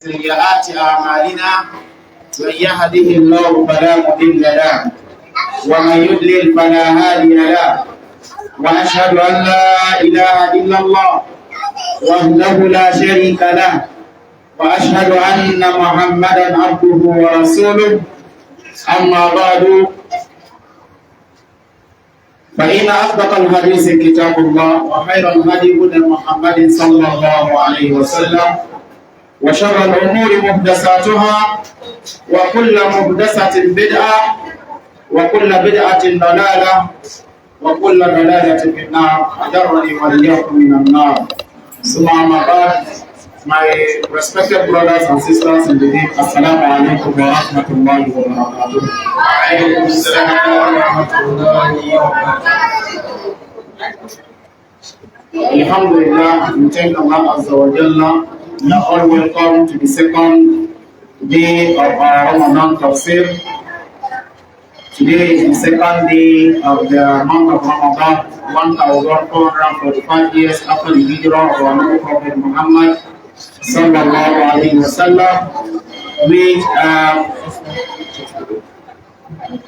سيئات أعمالنا من يهده الله فلا مضل له ومن يضلل فلا هادي له وأشهد أن لا إله إلا الله وحده لا شريك له وأشهد أن محمدا عبده ورسوله أما بعد فإن أصدق الحديث كتاب الله وخير الهدي هدى محمد صلى الله عليه وسلم وشر الأمور محدثاتها وكل محدثة بدعة وكل بدعة ضلالة وكل ضلالة في النار أجرني وإياكم من النار. ثم أما بعد, my respected brothers and sisters in the day, Assalamu alaikum wa rahmatullahi wa barakatuh. Wa alaikum assalam wa rahmatullahi wa barakatuh. Alhamdulillah, we thank Allah Azza wa Jalla. You are all welcome to the second day of our Ramadhan Tafseer. Today is the second day of the month of Ramadan, 1445 years after the hijrah of our noble Prophet Muhammad sallallahu alaihi wasallam,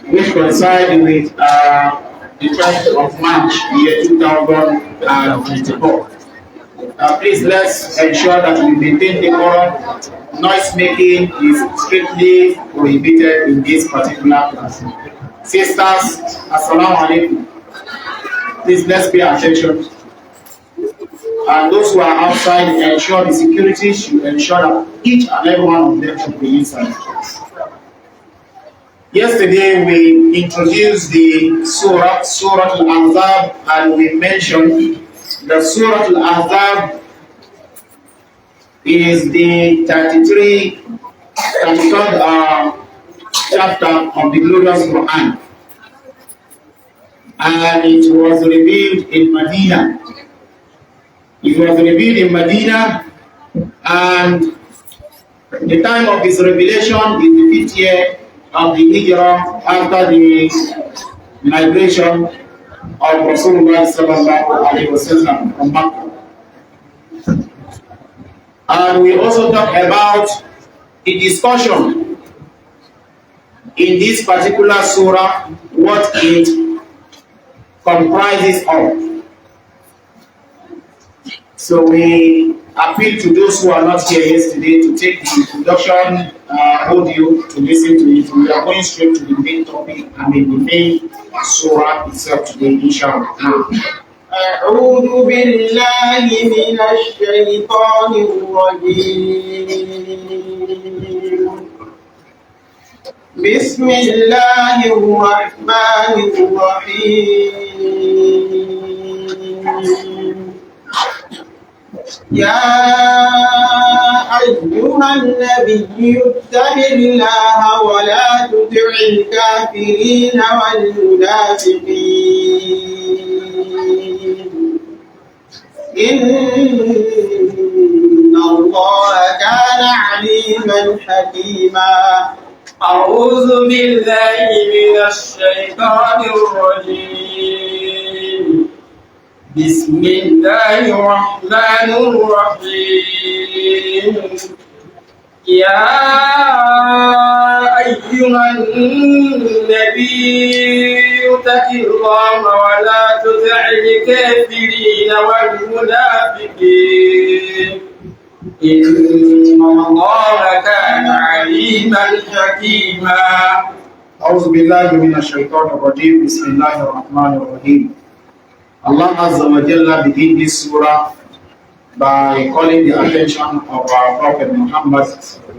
which coincide with the 12th of March, year 2024. Please let's ensure that we maintain decorum. Noise making is strictly prohibited in this particular class. Sisters, assalamu alaikum. Please let's pay attention. And those who are outside, ensure the security should ensure that each and every one of them should be inside. Yesterday we introduced the Suratul Ahzab, and we mentioned the Suratul Ahzab is the 33rd chapter of the glorious Quran, and it was revealed in Medina. It was revealed in Medina, and the time of its revelation is the 5th year of the Hijrah after the migration of Rasulullah sallallahu alaihi wasallam from Makkah. And we also talk about the discussion in this particular surah, what it comprises of. So we appeal to those who are not here yesterday to take the introduction audio to listen to it. We are going straight to the main topic, the main surah itself today, inshallah. أعوذ بالله من الشيطان الرجيم. بسم الله الرحمن الرحيم. يا أيها النبي اتق الله ولا تطع الكافرين والمنافقين إن الله كان عليما حكيما. أعوذ بالله من الشيطان الرجيم. بسم الله الرحمن الرحيم. يا أيها النبي اتق الله ولا تطع الكافرين والمنافقين إن الله كان عليما حكيما. أعوذ بالله من الشيطان الرجيم. بسم الله الرحمن الرحيم. Allah Azza wa Jalla begin this surah by calling the attention of our Prophet Muhammad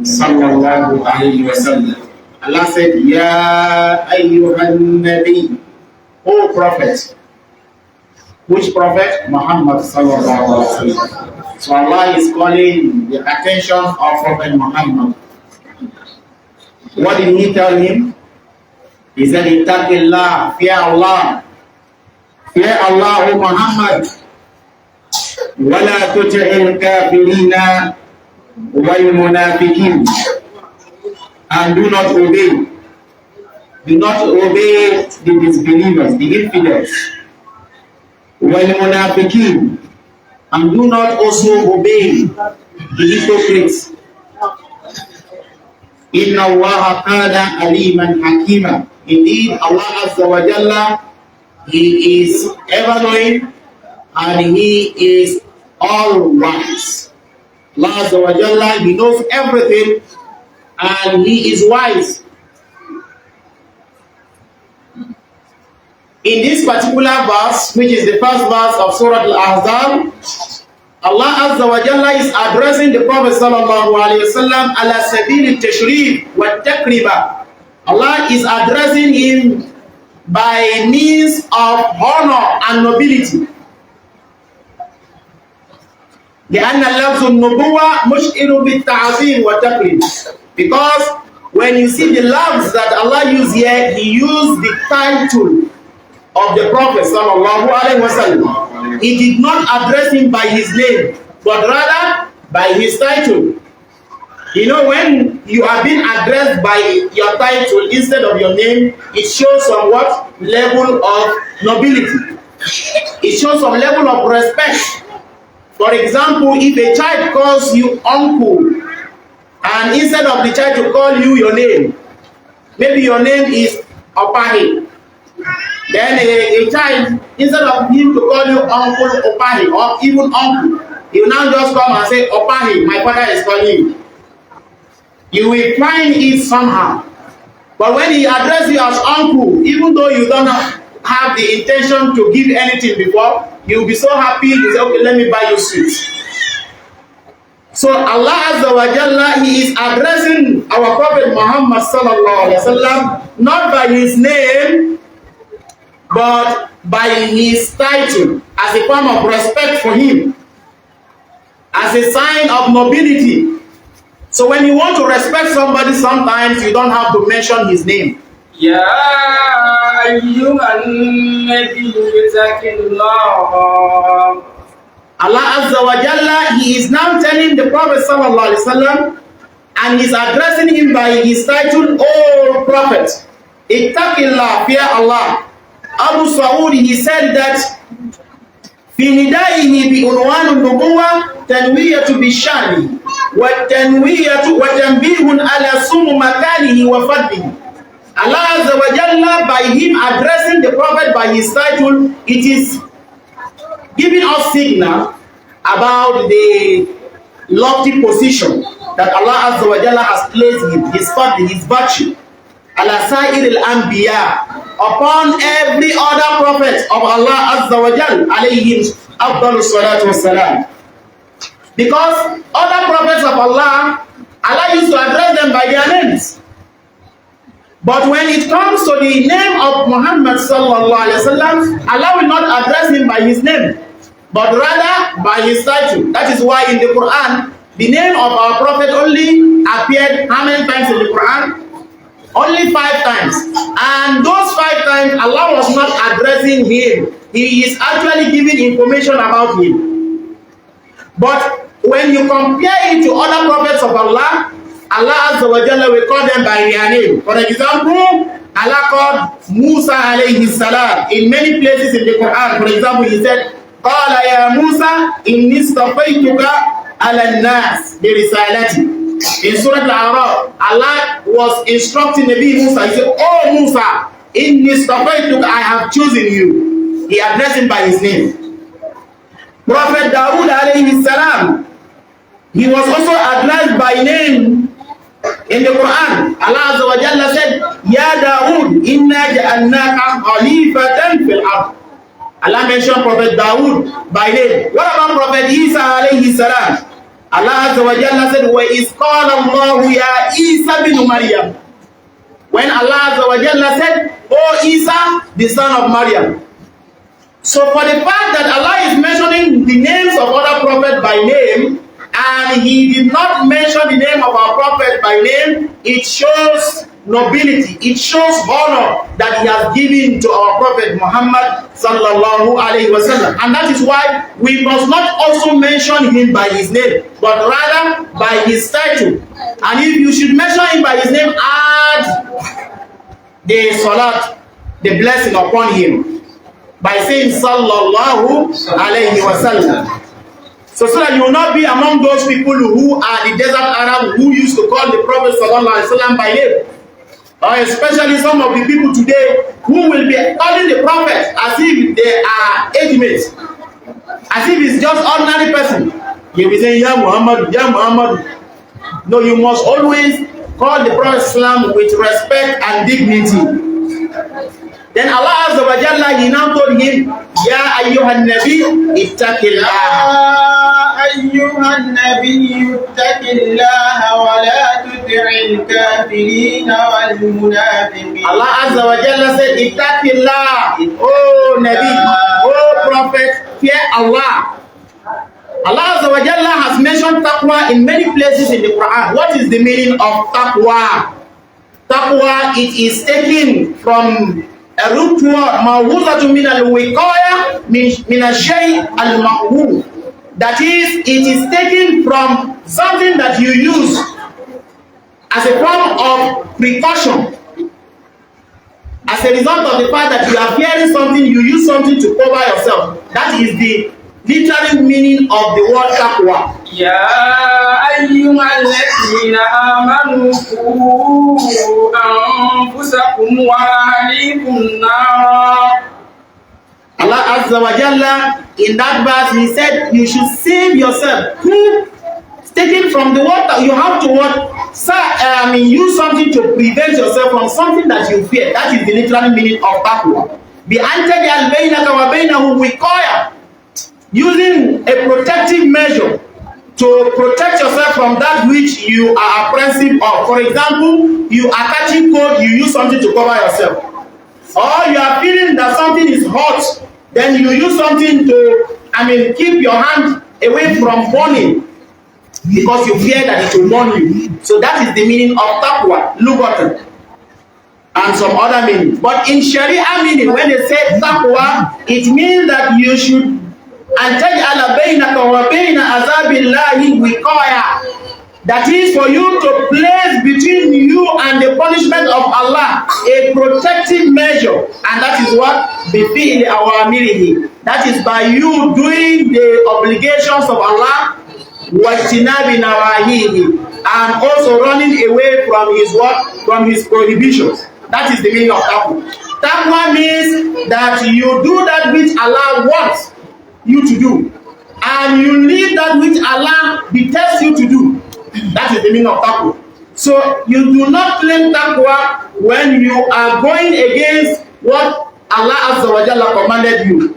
sallallahu alayhi wa sallam. Allah said, Ya ayyuhan nabi, O Prophet. Which Prophet? Muhammad sallallahu alayhi wa sallam. So Allah is calling the attention of Prophet Muhammad. What did he tell him? He said, Ittaqillah, fear Allah. Fear Allah, O Muhammad. وَلَا تُطِعِ الْكَافِرِينَ وَالْمُنَافِقِينَ. And do not obey. Do not obey the disbelievers, the infidels. وَالْمُنَافِقِينَ. And do not also obey the hypocrites. Inna Allah kana aliman hakima. Indeed, Allah Azza wa Jalla, He is ever knowing and He is all wise. Allah Azza wa Jalla, He knows everything and He is wise. In this particular verse, which is the first verse of Suratul Ahzab, Allah Azza wa Jalla is addressing the Prophet sallallahu alayhi wa sallam ala sabil al-tashrif wa takriba. Allah is addressing him by means of honor and nobility. لأن اللفظ النبوة مشعر بالتعظيم والتكريم. Because when you see the lafz that Allah used here, He used the title of the Prophet sallallahu alaihi wasallam. He did not address him by his name, but rather by his title. You know, when you are being addressed by your title instead of your name, it shows some what level of nobility. It shows some level of respect. For example, if a child calls you uncle, and instead of the child to call you your name, maybe your name is Opahi. Then a child, instead of him to call you uncle Opahi or even uncle, he will now just come and say, Opahi, my father is calling you. You will find it somehow. But when he addresses you as uncle, even though you don't have the intention to give anything before, you will be so happy to say, okay, let me buy you sweets. So Allah Azza wa Jalla, He is addressing our Prophet Muhammad sallallahu alaihi wasallam not by his name, but by his title, as a form of respect for him, as a sign of nobility. So when you want to respect somebody, sometimes you don't have to mention his name. Ya ayyuhan nabiyyu ittaqillah. Allah Azza wa Jalla, He is now telling the Prophet sallallahu alaihi wasallam, and He's addressing him by his title, O Prophet, ittaqillah, fear Allah. Abu Sa'ud, he said that في ندائه بعنوان النبوة تنوية بالشأن وتنبيه على سمو مكانه وفضله. Allah Azza wa Jalla, by him addressing the Prophet by his title, it is giving us signal about the lofty position that Allah Azza wa Jalla has placed him, his fadl, his virtue, ala sa'ir al-anbiya, upon every other prophet of Allah Azza wa Jalla, alayhim afdalu salatu wassalam. Because other prophets of Allah, Allah used to address them by their names. But when it comes to the name of Muhammad sallallahu alaihi wasallam, Allah will not address him by his name, but rather by his title. That is why in the Quran, the name of our prophet only appeared how many times in the Quran? Only 5 times. And those 5 times, Allah was not addressing him. He is actually giving information about him. But when you compare it to other prophets of Allah, Allah Azza wa Jalla will call them by their name. For example, Allah called Musa alayhi salam in many places in the Quran. For example, He said, قَالَ يَا مُوسَى إِنِّي اصْطَفَيْتُكَ عَلَى النَّاسِ بِرِسَالَتِي. In Suratul Ahzab, Allah was instructing Nabi Musa. He said, Oh Musa, inni istafaytuka, I have chosen you. He addressed him by his name. Prophet Dawood alayhi salam, he was also addressed by name in the Quran. Allah Azza wa Jalla said, Ya Dawood, inna ja'alnaka khalifatan fil ard. Allah mentioned Prophet Dawood by name. What about Prophet Isah alayhi salam? Allah Azza wa Jalla said, وَإِذْ قَالَ اللَّهُ يَا Isa bin Maryam. When Allah Azza wa Jalla said, O Isa, the son of Maryam. So for the fact that Allah is mentioning the names of other prophets by name, and He did not mention the name of our prophet by name, it shows nobility, it shows honor that He has given to our prophet Muhammad sallallahu alaihi wasallam. And that is why we must not also mention him by his name, but rather by his title. And if you should mention him by his name, add the salat, the blessing upon him, by saying sallallahu alaihi wasallam. So that you will not be among those people who are the desert Arab who used to call the Prophet sallallahu alaihi wasallam by name. Or especially some of the people today who will be calling the Prophet as if they are age mates, as if it's just ordinary person. You'll be saying, Ya Muhammad, Ya Muhammad. No, you must always call the Prophet Islam with respect and dignity. Then Allah Azza wa Jalla, he now told him, Ya ayyuhan nabi, ittaqillah. Ya ayyuhan nabi, ittaqillah wa la tuti'il kafirin wal munafiqin. Allah Azza wa Jalla said, ittaqillah. Oh Nabi, oh Prophet, fear Allah. Allah Azza wa Jalla has mentioned taqwa in many places in the Quran. What is the meaning of taqwa? Taqwa, it is taken from a root word, mawuzatu min al-wiqaya min al-shay al-ma'wud. That is, it is taken from something that you use as a form of precaution. As a result of the fact that you are fearing something, you use something to cover yourself. That is the literal meaning of the word taqwa. Ya ayyuhal ladhina amanu qu anfusakum wa ahlikum nara. Allah Azza wa Jalla, in that verse, he said you should save yourself. Taken from the word that you have to use something to prevent yourself from something that you fear. That is the literal meaning of taqwa. Bi antajal bainaka wa bainahu wiqaya. Using a protective measure to protect yourself from that which you are apprehensive of. For example, you are catching cold, you use something to cover yourself. Or you are feeling that something is hot, then you use something to, keep your hand away from burning because you fear that it will burn you. So that is the meaning of taqwa, lugatan, and some other meaning. But in Sharia meaning, when they say taqwa, it means that you should antaj'ala bainaka wa baina azabillahi wiqaya. That is for you to place between you and the punishment of Allah a protective measure, and that is what bifi'li awamirihi. That is by you doing the obligations of Allah wajtinabi nawahihi, and also running away from his what? From his prohibitions. That is the meaning of taqwa. Taqwa means that you do that which Allah wants you to do, and you leave that which Allah detests you to do. That is the meaning of taqwa. So you do not claim taqwa when you are going against what Allah Azza wa Jalla commanded you.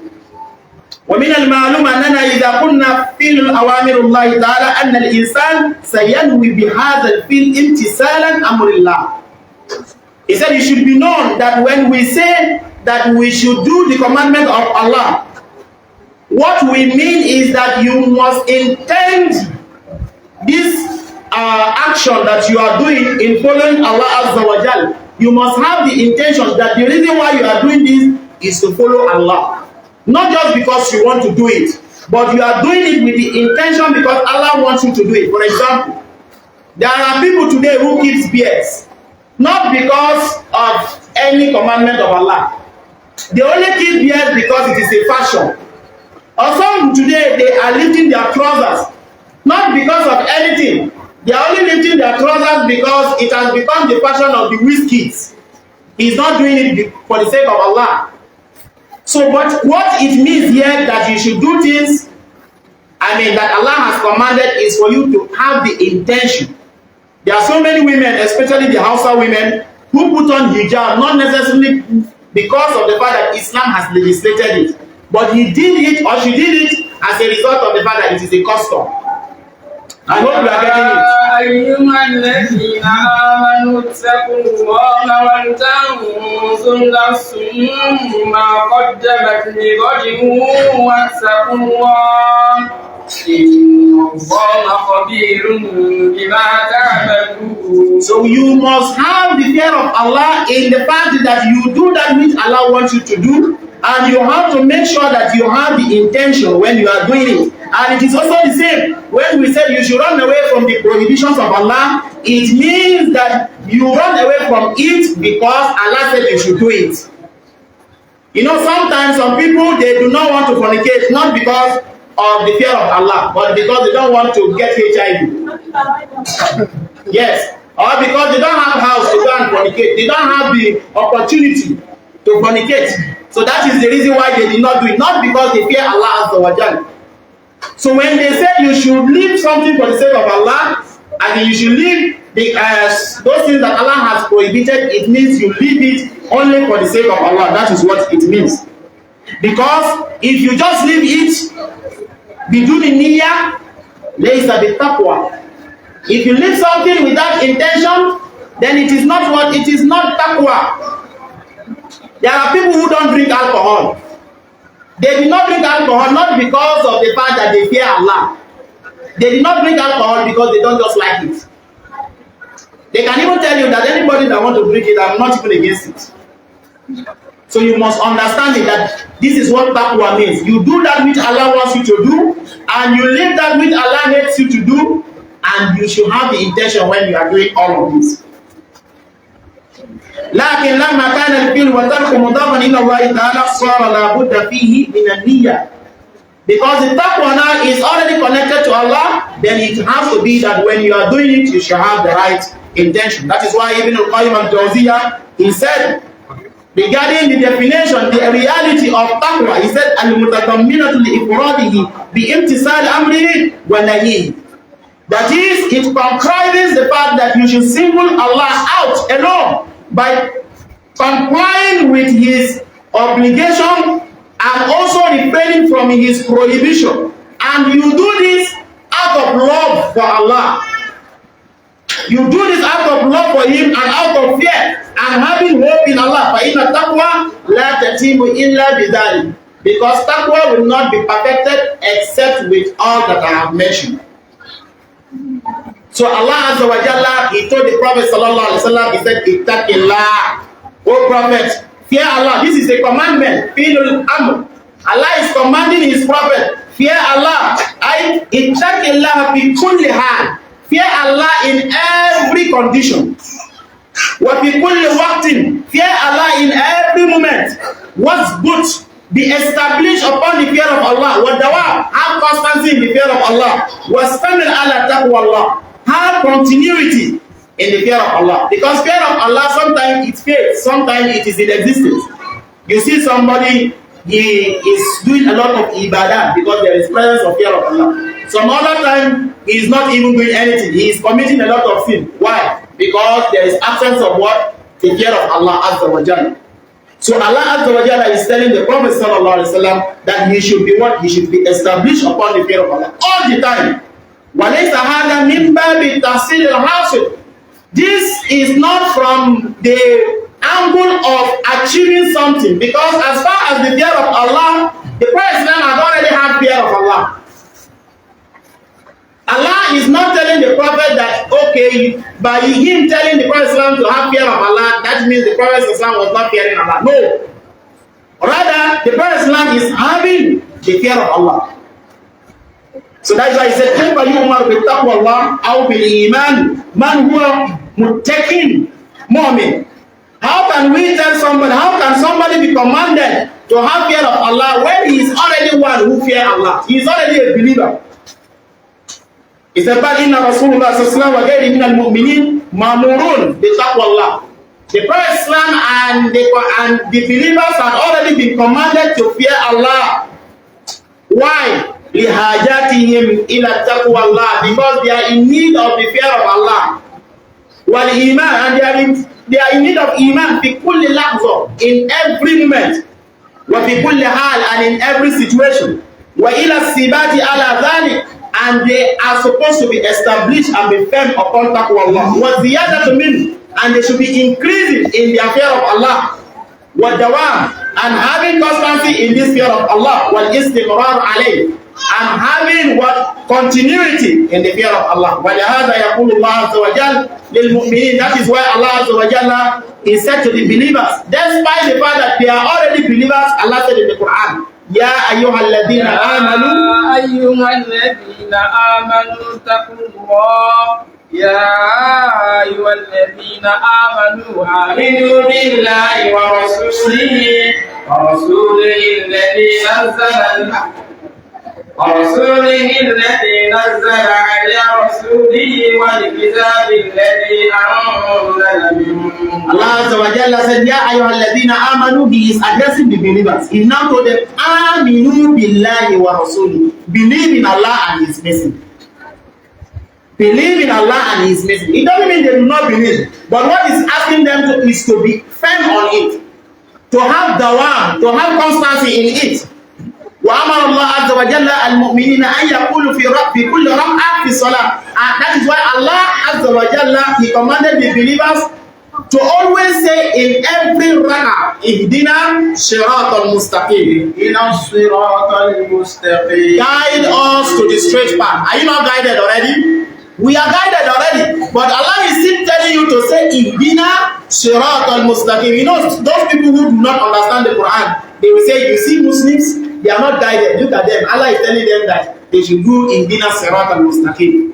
ومن المعلوم أننا إذا كنا في أوامر الله تعالى أن الإنسان سينوي بهذا الفعل امتثالا أمر الله. He said it should be known that when we say that we should do the commandment of Allah, what we mean is that you must intend this action that you are doing in following Allah Azza wa Jal. You must have the intention that the reason why you are doing this is to follow Allah. Not just because you want to do it, but you are doing it with the intention because Allah wants you to do it. For example, there are people today who keep beards, not because of any commandment of Allah. They only keep beards because it is a fashion. Or some today, they are lifting their trousers, not because of anything. They are only lifting their trousers because it has become the fashion of the whiz kids. He's not doing it for the sake of Allah. So, but what it means here that you should do things, that Allah has commanded, is for you to have the intention. There are so many women, especially the Hausa women, who put on hijab, not necessarily because of the fact that Islam has legislated it, but he did it or she did it as a result of the fact that it is a custom. I hope you are getting it. أيها الذين آمنوا اتقوا الله ولتنظر نفس ما قدمت لغد واتقوا الله إن الله خبير بما تعملون. So you must have the fear of Allah in the fact that you do that which Allah wants you to do, and you have to make sure that you have the intention when you are doing it. And it is also the same when we said you should run away from the prohibitions of Allah. It means that you run away from it because Allah said you should do it. You know, sometimes some people, they do not want to fornicate, not because of the fear of Allah, but because they don't want to get HIV. Yes. Or because they don't have house to go and fornicate. They don't have the opportunity to fornicate. So that is the reason why they did not do it. Not because they fear Allah Azza wa Jalla. So when they say you should leave something for the sake of Allah, and you should leave those things that Allah has prohibited, it means you leave it only for the sake of Allah. That is what it means. Because if you just leave it, biduni niyya, laysa bitaqwa. If you leave something without intention, then it is not what? It is not taqwa. There are people who don't drink alcohol. They did not drink alcohol not because of the fact that they fear Allah. They did not drink alcohol because they don't just like it. They can even tell you that anybody that wants to drink it, I'm not even against it. So you must understand it, that this is what taqwa means. You do that which Allah wants you to do, and you leave that which Allah makes you to do, and you should have the intention when you are doing all of this. لكن لما كان الفعل والترك مضافا إلى الله تعالى صار لابد فيه من النية. Because the taqwa now is already connected to Allah, then it has to be that when you are doing it, you should have the right intention. That is why Ibn al-Qayyim al-Jawziyah, he said, regarding the definition, the reality of taqwa, he said, al-mutadamminatu li-ifradihi bi-imtisal amrihi wa nahyihi. That is, it comprises the fact that you should single Allah out alone by complying with His obligation and also refraining from His prohibition. And you do this out of love for Allah. You do this out of love for Him and out of fear and having hope in Allah. فَإِنَّ التَّقْوَى لَا تَتِيمُ إِلَّا بِذَلِكَ. Because taqwa will not be perfected except with all that I have mentioned. So Allah Azza wa Jalla, He told the Prophet sallallahu alaihi wasallam, He said, "Ittaqillah." O Prophet, fear Allah. This is a commandment. Fi'lul amr. Allah is commanding His Prophet, fear Allah. Ittaqillah fi kulli hal. Fear Allah in every condition. Wa fi kulli waqtin. Fear Allah in every moment. What's good? Be established upon the fear of Allah. Wa dawam. Have constancy in the fear of Allah. Wastamil ala taqwa Allah. Have continuity in the fear of Allah. Because fear of Allah, sometimes it fades, sometimes it is in existence. You see somebody, he is doing a lot of ibadah because there is presence of fear of Allah. Some other time, he is not even doing anything. He is committing a lot of sin. Why? Because there is absence of what? The fear of Allah Azza wa Jalla. So Allah Azza wa Jalla is telling the Prophet sallallahu alaihi wasallam that he should be what? He should be established upon the fear of Allah all the time. وَلَيْسَ هَذَا مِنْ بَابِ التَّحْصِيلِ الْحَاصِلِ. This is not from the angle of achieving something, because as far as the fear of Allah, the Prophet had already had fear of Allah. Allah is not telling the Prophet that, okay, by him telling the Prophet to have fear of Allah, that means the Prophet was not fearing Allah. No. Rather, the Prophet is having the fear of Allah. So that's why he said, كيف يؤمر بالتقوى الله أو بالإيمان من هو متقٍ مؤمن. How can we tell somebody, how can somebody be commanded to have fear of Allah when he is already one who fear Allah? He is already a believer. He said, بل إن رسول الله صلى الله عليه وسلم وغيره من المؤمنين مأمورون بتقوى الله. The Prophet Islam and the believers had already been commanded to fear Allah. Why? لِحَاجَاتِهِمْ إِلَى تَقْوَى اللَّهِ. Because they are in need of the fear of Allah. وَالْإِيمَانِ, and they are in need of Iman في كل لحظة, in every moment. وَفي كل حال, and in every situation. وَإِلَى الثِّبَاتِ عَلَى ذَلِكَ, and they are supposed to be established and be firm upon taqwa Allah. وَزِيَادَةُ مِنْهُ, and they should be increasing in their fear of Allah. وَالدَّوَامِ, and having constancy in this fear of Allah. وَالْإِسْتِمْرَارُ عَلَيْهِ, and having what? Continuity in the fear of Allah. وَلِهَذَا يَقُولُ اللَّهُ عَزَّ وَجَلَّ لِلْمُؤْمِنِينَ. That is why Allah Azza wa Jalla is said to the believers, despite the fact that they are already believers. Allah said in the Quran, يَا أَيُّهَا الَّذِينَ آمَنُوا أَيُّهَا الَّذِينَ آمَنُوا اتَّقُوا اللَّهَ يَا أَيُّهَا الَّذِينَ آمَنُوا آمِنُوا بِاللَّهِ وَرَسُولِهِ الَّذِي نَزَّلَ ورسوله الذي نزل على رسوله والكتاب الذي أنزل من Allah Azza wa Jalla said, Ya ayyuhalladhina amanu, he is addressing the believers. He now told them, Aminu billahi wa rasuli. Believe in Allah and His Messenger. Believe in Allah and His Messenger. It doesn't mean they do not believe. But what is asking them to is to be firm on it. To have dawam, to have constancy in it. وأمر الله عز وجل المؤمنين أن يقولوا في كل ركعة في الصلاة. And that is why Allah عز وجل, He commanded the believers to always say in every rak'ah, Ihdina Siratal Mustaqim. Ihdina Siratal Mustaqim. Guide us to the straight path. Are you not guided already? We are guided already. But Allah is still telling you to say Ihdina Siratal Mustaqim. You know, those people who do not understand the Quran, they will say, you see Muslims, they are not guided. Look at them. Allah is telling them that they should do Ihdina Siratal Mustaqim.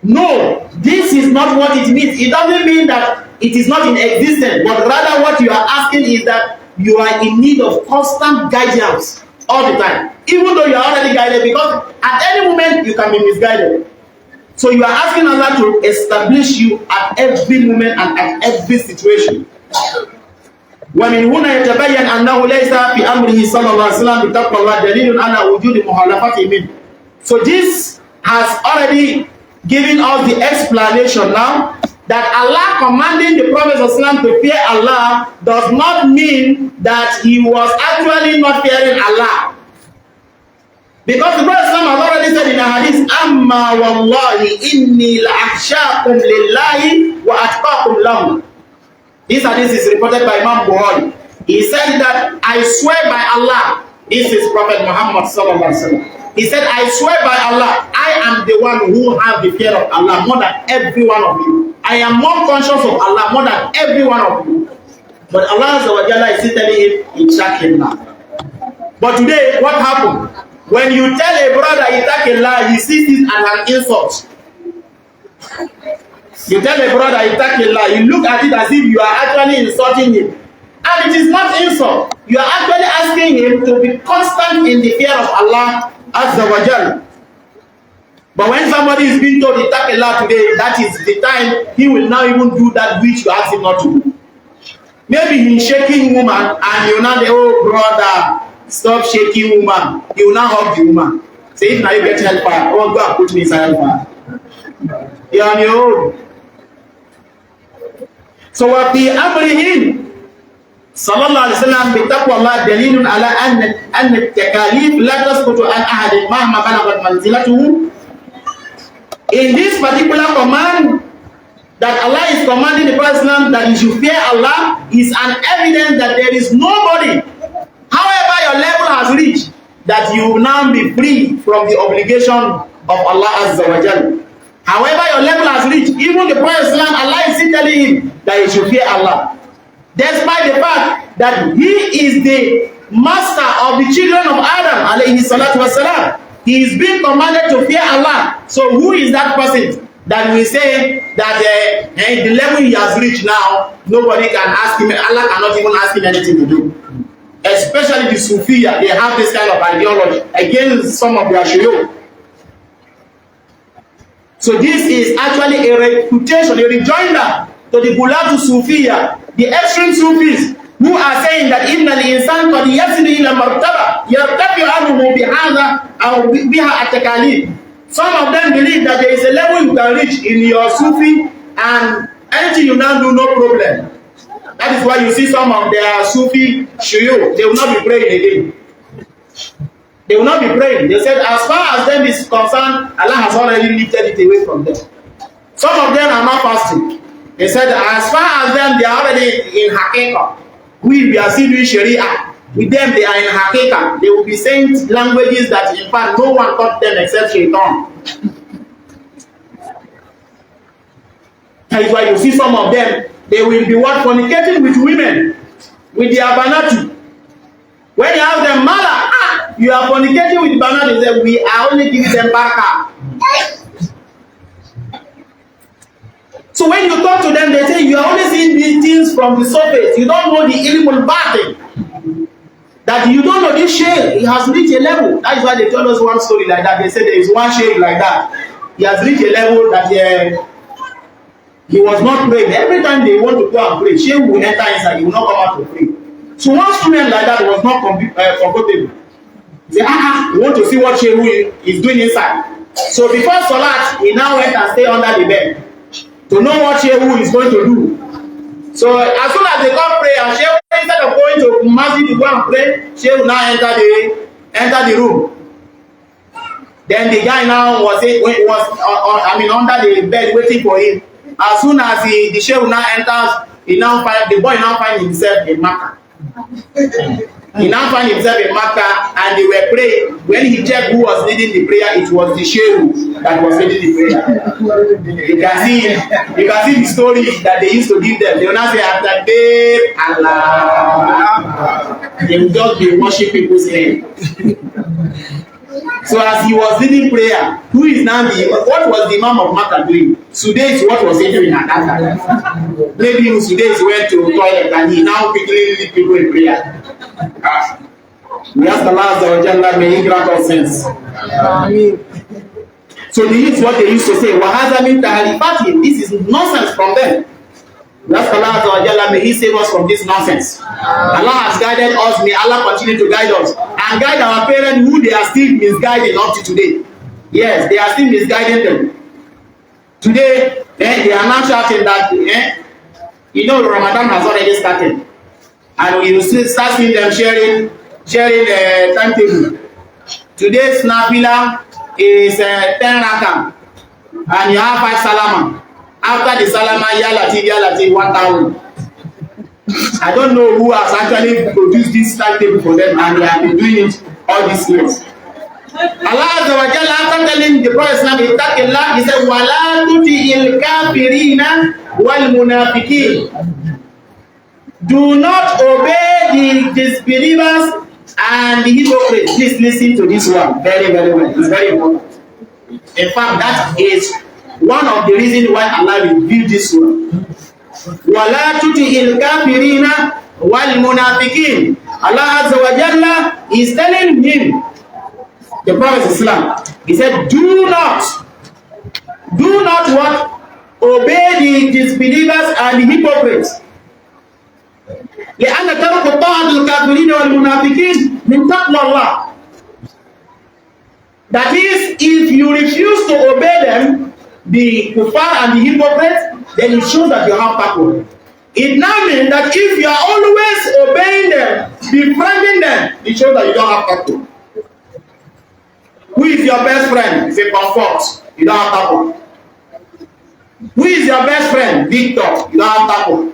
No, this is not what it means. It doesn't mean that it is not in existence, but rather what you are asking is that you are in need of constant guidance all the time, even though you are already guided, because at any moment you can be misguided. So you are asking Allah to establish you at every moment and at every situation. ومن هنا يتبين أنه ليس في أمره صلى الله عليه وسلم بتقوى الله دليل على وجود مخالفته منه. So this has already given us the explanation now that Allah commanding the Prophet ﷺ to fear Allah does not mean that he was actually not fearing Allah. Because the Prophet ﷺ has already said in a hadith, Amma wallahi inni la'akhshakum lillahi wa atqakum lahu. This hadith is reported by Imam Bukhari. He said that, I swear by Allah, this is Prophet Muhammad sallallahu alaihi wasallam. He said, I swear by Allah, I am the one who has the fear of Allah more than every one of you. I am more conscious of Allah more than every one of you. But Allah is still telling him, Ittaqillah. But today, what happened? When you tell a brother Ittaqillah, he sees it as an insult. You tell a brother Ittaqillah, you look at it as if you are actually insulting him. And it is not insult. You are actually asking him to be constant in the fear of Allah Azza wa Jal. But when somebody is being told Ittaqillah today, that is the time he will now even do that which you ask him not to do. Maybe he's shaking woman and you now say, oh brother, stop shaking woman. You will now hug the woman. Say, if now you get hellfire, oh go and put me inside hellfire. You're on your own. So what the amrihin صلى الله عليه وسلم بتقوى الله دليل على أن التكاليف لا تسقط عن أحد مهما بلغت منزلته. In this particular command that Allah is commanding the Prophet that you should fear Allah is an evidence that there is nobody, however your level has reached, that you will now be free from the obligation of Allah Azza wa Jalla. However your level has reached, even the Prophet Allah is still telling him that you should fear Allah. Despite the fact that he is the master of the children of Adam, alayhi salatu wasalam, he is being commanded to fear Allah. So who is that person that will say that the level he has reached now, nobody can ask him, Allah cannot even ask him anything to do? Especially the Sufiya, they have this kind of ideology against some of their shuyukh. So this is actually a refutation, a rejoinder to the Gulatu Sufiya, the extreme Sufis, who are saying that إِنَّ الْإِنسَانَ قَدْ يَصِلُ إِلَى مَرْتَبَةٍ يَرْتَفِعُ عَنْهُ بِهَذَا أَوْ بِهَا التَّكَالِيفِ. Some of them believe that there is a level you can reach in your Sufi and anything you now do, no problem. That is why you see some of their Sufi shuyukh, they will not be praying again. They will not be praying. They said as far as them is concerned, Allah has already lifted it away from them. Some of them are not fasting. They said as far as them, they are already in Hakeka. We are still doing Sharia. With them, they are in Hakeka. They will be saying languages that in fact no one taught them except Shaitan. That is why you see some of them, they will be fornicating with women, with their banatu. When you ask them, Mala, you are fornicating with banatu, they say, we are only giving them baka. So when you talk to them, they say you are only seeing these things from the surface. You don't know the ilmul batin. That that you don't know this sheikh, he has reached a level. That is why they told us one story like that. They said there is one sheikh like that. He has reached a level that he was not praying. Every time they want to go and pray, sheikh will enter inside, he will not come out to pray. So one student like that was not comfortable. He said, we want to see what sheikh is doing inside. So before Salat, he now went and stayed under the bed to know what sheikh is going to do. So as soon as they come pray, and sheikh, instead of going to masjid to go and pray, sheikh will now enter the room. Then the guy now was under the bed waiting for him. As soon as the sheikh now enters, the boy now find himself in Makkah. He now find himself in Makkah, and they were praying. When he checked who was leading the prayer, it was the sheikh that was leading the prayer. You can see the story that they used to give them. They will not say after day Allah. They will just be worshiping people's name. So as he was leading prayer, what was the Imam of Makkah doing? Today is what was he doing at that time? Maybe today he went to the toilet and he now quickly lead people in prayer. We ask Allah Azza wa Jalla, may He grant us sense. So this is what they used to say. Wahaza min tahalifati. This is nonsense from them. We ask Allah Azza wa Jalla, may He save us from this nonsense. Allah has guided us. May Allah continue to guide us and guide our parents who they are still misguiding up to today. Yes, they are still misguiding them. Today, they are now shouting that Ramadan has already started. And you will start seeing them sharing the timetable. Today's nafila is 10 rakam, and you have 5 salama. After the salama, ya latif 1,000. I don't know who has actually produced this timetable for them, and they have been doing it all these years. Allah Azza wa Jalla, after telling the Prophet Islam, he said, "Wala tuti'il kafirina wal munafiqin." Do not obey the disbelievers and the hypocrites. Please listen to this one very, very well. It's very important. In fact, that is one of the reasons why Allah revealed this one. Wala tuti'il kafirina wal munafiqin. Allah Azza wa Jalla is telling him, the Prophet Islam, he said, do not what? Obey the disbelievers and the hypocrites. لأن ترك الطاعة للكافرين والمنافقين من تقوى الله. That is, if you refuse to obey them, the kuffar and the hypocrites, then it shows that you have taqwa. It now means that if you are always obeying them, befriending them, it shows that you don't have taqwa. Who is your best friend? It's a comfort. You don't have taqwa. Who is your best friend? Victor. You don't have taqwa.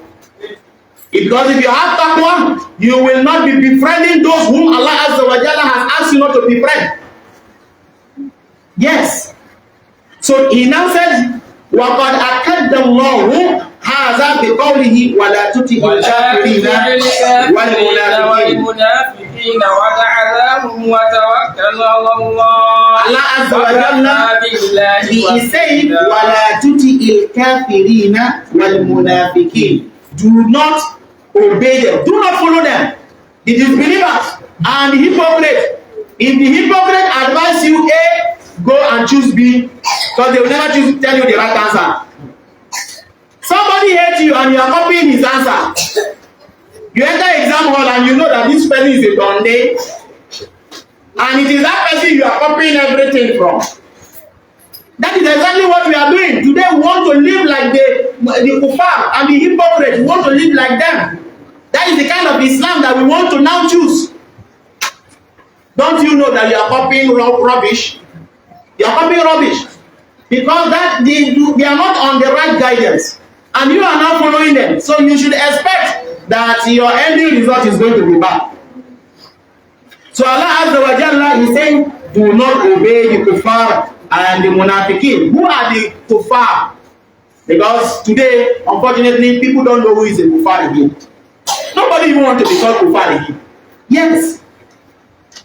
Because if you have taqwa, you will not be befriending those whom Allah Azza wa Jalla has asked you not to befriend. Yes. So he now says, وَقَدْ أَكَدَّ اللَّهُ هَذَا بِقَوْلِهِ وَلَا تُطِعِ الْكَافِرِينَ وَالْمُنَافِقِينَ وَدَعَذَاهُمْ وَتَوَكَّلْ عَلَى اللَّهِ. Allah Azza wa Jalla, he is saying, وَلَا تُطِعِ الْكَافِرِينَ وَالْمُنَافِقِينَ. Do not obey them. Do not follow them. The disbelievers and the hypocrites. If the hypocrite advise you A, go and choose B, because they will never tell you the right answer. Somebody hates you and you are copying his answer. You enter exam hall and you know that this person is a Donde, and it is that person you are copying everything from. That is exactly what we are doing. Today we want to live like the kuffar and the hypocrites. We want to live like them. That is the kind of Islam that we want to now choose. Don't you know that you are copying rubbish? You are copying rubbish. Because that they are not on the right guidance. And you are not following them. So you should expect that your ending result is going to be bad. So Allah Azza wa Jalla is saying, do not obey the kuffar and the munafiqin. Who are the kuffar? Because today, unfortunately, people don't know who is a kuffar again. Nobody even wants to be called kuffar again. Yes.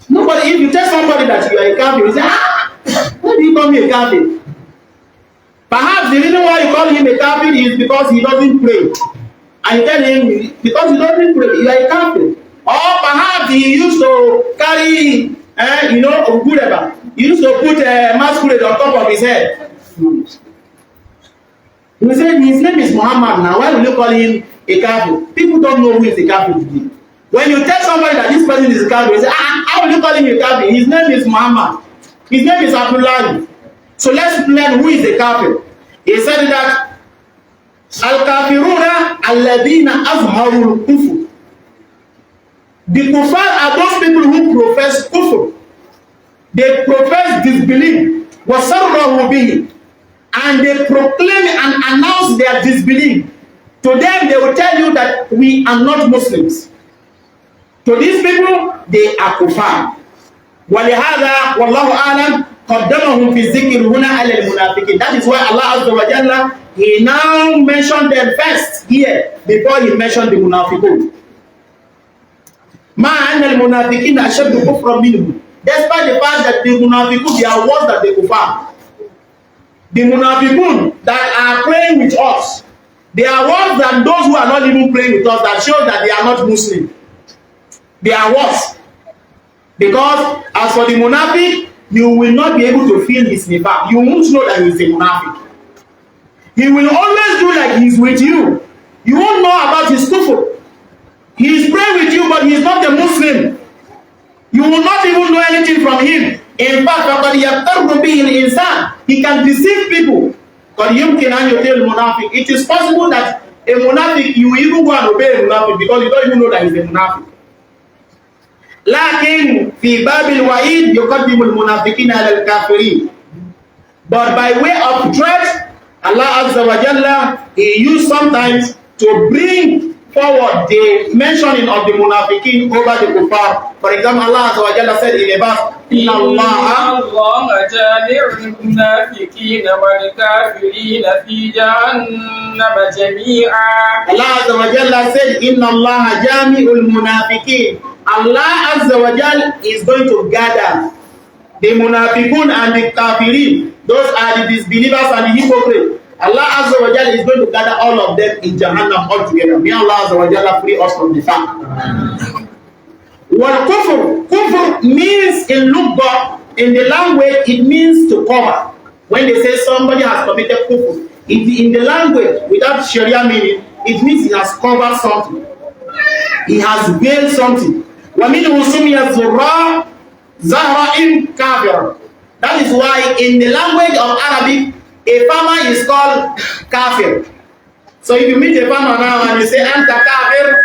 Nobody, if you tell somebody that you are a kafir, you say, why do you call me a kafir? Perhaps the reason why you call him a kafir is because he doesn't pray. And you tell him, because he doesn't pray, you are a kafir. Or perhaps he used to carry, whatever. He used to put a masquerade on top of his head. He said his name is Muhammad now. Why will you call him a kafir? People don't know who is a kafir today. When you tell somebody that this person is a kafir, they say, how will you call him a kafir? His name is Muhammad. His name is Abdullah. So let's learn who is a kafir. He said that Al-Kafiruna alladhina azharul kufr. The kuffar are those people who profess kufr. They profess disbelief. Wasarrahu bihi. And they proclaim and announce their disbelief. To them, they will tell you that we are not Muslims. To these people, they are kuffar. وَلِهَذَا وَاللَّهُ أَعْلَمُ قَدَّمَهُمْ فِي الذِّكْرِ هُنَا عَلَى الْمُنَافِقِينَ. That is why Allah Azza wa Jalla, He now mentioned them first here before He mentioned the munafiqun. مَا أَنَّ الْمُنَافِقِينَ أَشَدُّ كُفْرًا مِنْهُمْ. Despite the fact that the munafiqun, they are worse than the kuffar. The munafiqun that are praying with us, they are worse than those who are not even praying with us, that shows that they are not Muslim. They are worse. Because as for the munafiq, you will not be able to feel his nifaq. You won't know that he is a munafiq. He will always do like he is with you. You won't know about his kufr. He is praying with you, but he is not a Muslim. You will not even know anything from him. In fact, he can deceive people. It is possible that a munafiq, you will even go and obey a munafiq because you don't even know that he is a munafiq. لكن في باب الوعيد يقدم المنافقين على الكافرين. But by way of threat, Allah Azza wa Jalla, He used sometimes to bring forward the mentioning of the munafiqin over the kuffar. For example, Allah Azza wa Jalla said in a verse, Inna Allah jami'ul munafiqina wal kafirina fi jahannama jami'a. Allah Azza wa Jalla said, Inna Allah jami'ul munafiqin. Allah Azza wa Jalla is going to gather the munafiqun and the kafirin. Those are the disbelievers and the hypocrites. Allah Azza wa Jalla is going to gather all of them in Jahannam all together. May Allah Azza wa Jalla free us from the fact. Wal kufr. Kufr means in lugha, in the language, it means to cover. When they say somebody has committed kufr, in the language, without Sharia meaning, it means he has covered something. He has veiled something. وَمِنْهُ سُمِيَ الزُّرَّاءُ زَهْرَئٍ كَافِرٌ. That is why in the language of Arabic, a farmer is called kafir. So if you meet a farmer now and you say, Anta kafir,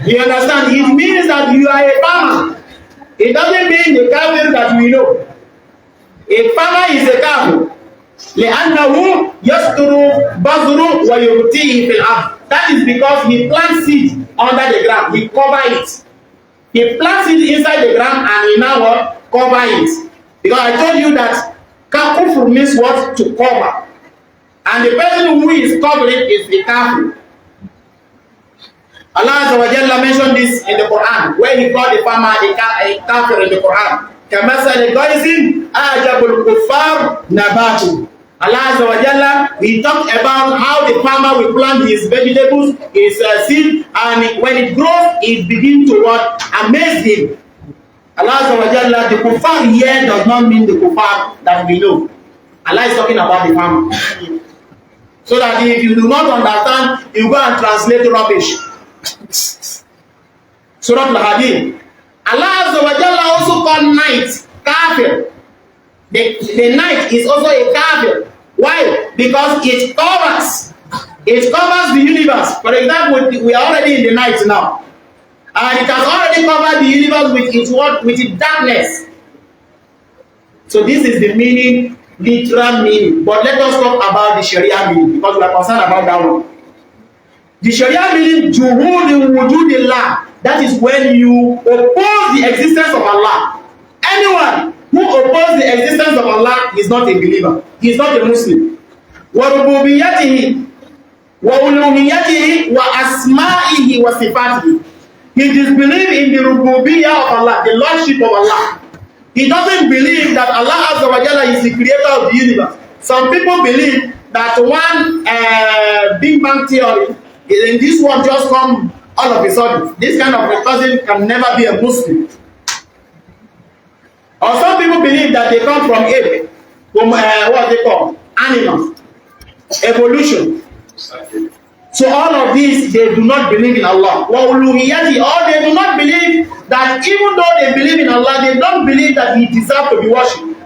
you understand? It means that you are a farmer. It doesn't mean the kafir that we know. A farmer is a kafir. لأنه يستر بذر ويغطيه في الأرض. That is because he plants seed under the ground. He covers it. He plants it inside the ground and he now what? Cover it. Because I told you that kafir means what? To cover. And the person who is covering is the kafir. Allah Azza wa Jalla mentioned this in the Quran, where He called the farmer a kafir in the Quran. كَمَثَلِ غَيْثٍ أَعْجَبُ الْكُفَّارِ نَبَاتُهُ. Allah Azza wa Jalla, He talked about how the farmer will plant his vegetables, his seed, and when it grows, it begins to what? Amaze him. Allah Azza wa Jalla, the kuffar here does not mean the kuffar that we know. Allah is talking about the farmer. So that if you do not understand, you go and translate rubbish. Suratul Ahzab. Allah Azza wa Jalla also called night kafir. The night is also a kafir. Why? Because it covers the universe. For example, we are already in the night now, and it has already covered the universe with its what? With its darkness. So this is the meaning, literal meaning. But let us talk about the Sharia meaning, because we are concerned about that one. The Sharia meaning, juhud wujudillah. That is when you oppose the existence of Allah. Anyone who opposes the existence of Allah is not a believer. He is not a Muslim. وَرُبُوبِيَّتِهِ وَأُلُوهِيَّتِهِ وَأَسْمَائِهِ وَصِفَاتِهِ. He disbelieves in the rububiyyah of Allah, the lordship of Allah. He doesn't believe that Allah Azza wa Jalla is the creator of the universe. Some people believe that one Big Bang theory, in this one just come all of a sudden, this kind of a person can never be a Muslim. Or some people believe that they come from ape, from what they call animals, evolution. So all of these, they do not believe in Allah. Or they do not believe that even though they believe in Allah, they don't believe that He deserves to be worshipped.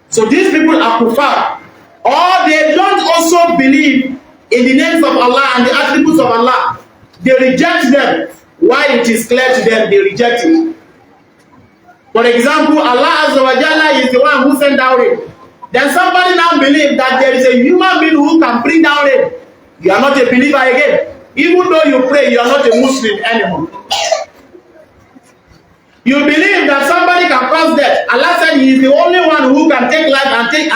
So these people are kuffar. Or they don't also believe in the names of Allah and the attributes of Allah. They reject them. While it is clear to them, they reject it. For example, Allah Azza wa Jalla is the one who sent down rain. Then somebody now believes that there is a human being who can bring down rain. You are not a believer again. Even though you pray, you are not a Muslim anymore. You believe that somebody can cause death. Allah said He is the only one who can take life and take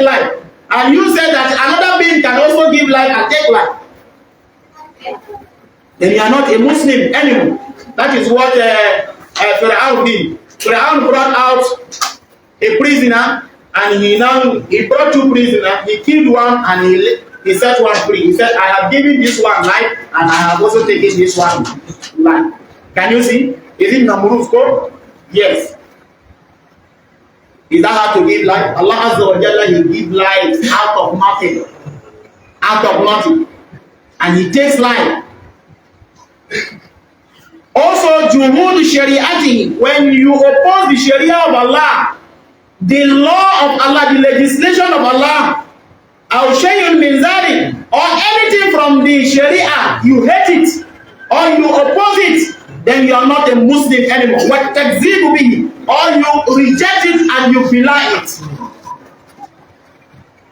life. And you said that another being can also give life and take life. Then you are not a Muslim anymore. That is what Pharaoh did. Pharaoh brought out a prisoner, and he brought two prisoners. He killed one and he set one free. He said, I have given this one life and I have also taken this one life. Can you see? Is it Namrud's code? Yes. Is that how to give life? Allah Azza wa Jalla, He gives life out of nothing. Out of nothing. And He takes life. Also, Juhud Shari'ati, when you oppose the Sharia of Allah, the law of Allah, the legislation of Allah, or shay'un min zalik, or anything from the Sharia, you hate it, or you oppose it, then you are not a Muslim anymore. What takzibu bihi, or you reject it and you belie it.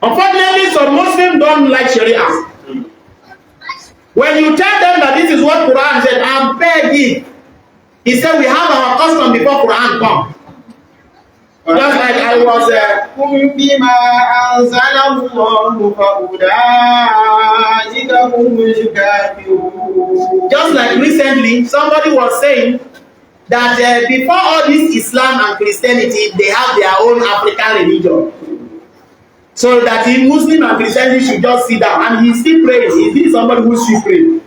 Unfortunately, some Muslims don't like Sharia. When you tell them that this is what Quran said, I'm begging. He said we have our custom before Quran come. Just like I was just like recently, somebody was saying that before all this Islam and Christianity, they have their own African religion. So that the Muslim and Christianity should just sit down, and he still prays. Is this somebody who still prays?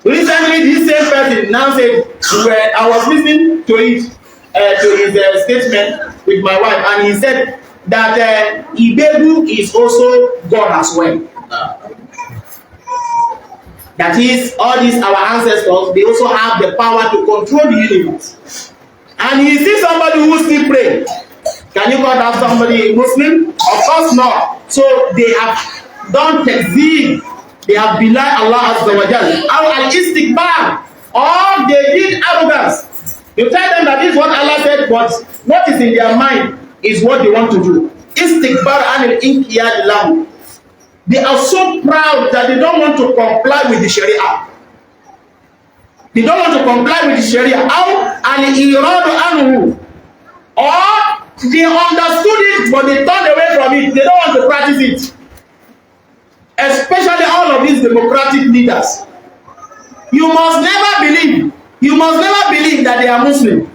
Recently, this same person now said, I was listening to it, to his statement with my wife, and he said that Ibegu is also God as well. That is, all these our ancestors, they also have the power to control the universe. And he sees somebody who still prays. Can you call that somebody a Muslim? Of course not. So they have done takzeeb. They have belied Allah Azza wa Jalla. Al-istikbar. Or they did arrogance. You tell them that this is what Allah said, but what is in their mind is what they want to do. Istikbar anil inqiyad lahu. They are so proud that they don't want to comply with the Sharia. They don't want to comply with the Sharia. Al-iradu anhu. Or they understood it, but they turned away from it. They don't want to practice it. Especially all of these democratic leaders. You must never believe that they are Muslim.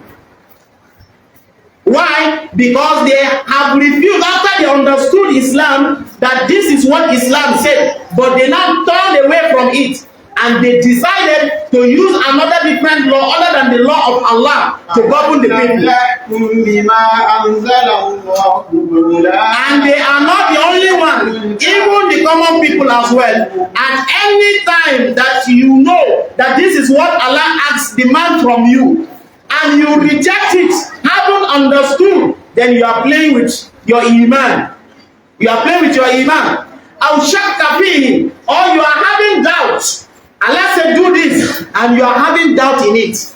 Why? Because they have refused, after they understood Islam, that this is what Islam said, but they now turned away from it. And they decided to use another different law other than the law of Allah to govern the people. And they are not the only one, even the common people as well. At any time that you know that this is what Allah asks, demand from you, and you reject it, haven't understood, then you are playing with your iman. You are playing with your iman. Or you are having doubts. Allah said do this, and you are having doubt in it.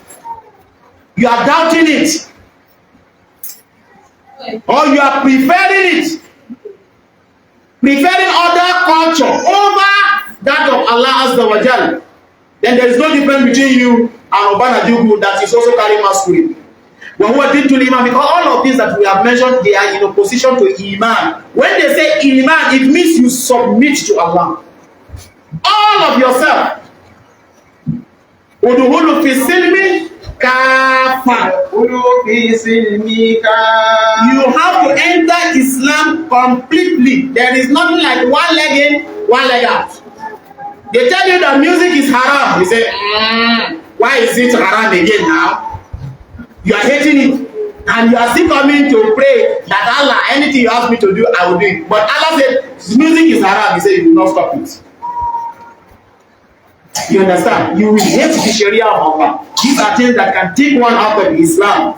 You are doubting it. Or you are preferring it. Preferring other culture over that of Allah Azza wa Jalla. Then there is no difference between you and Obana Jugu that is also carrying masquerade. When we did to Iman, because all of these that we have mentioned, they are in opposition to Iman. When they say Iman, it means you submit to Allah. All of yourself. Udhulu fi silmi kafa. You have to enter Islam completely. There is nothing like one leg in, one leg out. They tell you that music is haram. You say, why is it haram again now? You are hating it. And you are still coming to pray that Allah, anything you ask me to do, I will do it. But Allah said, music is haram. He said, you will not stop it. You understand? You will hate the Sharia of Allah. These are things that can take one out of Islam.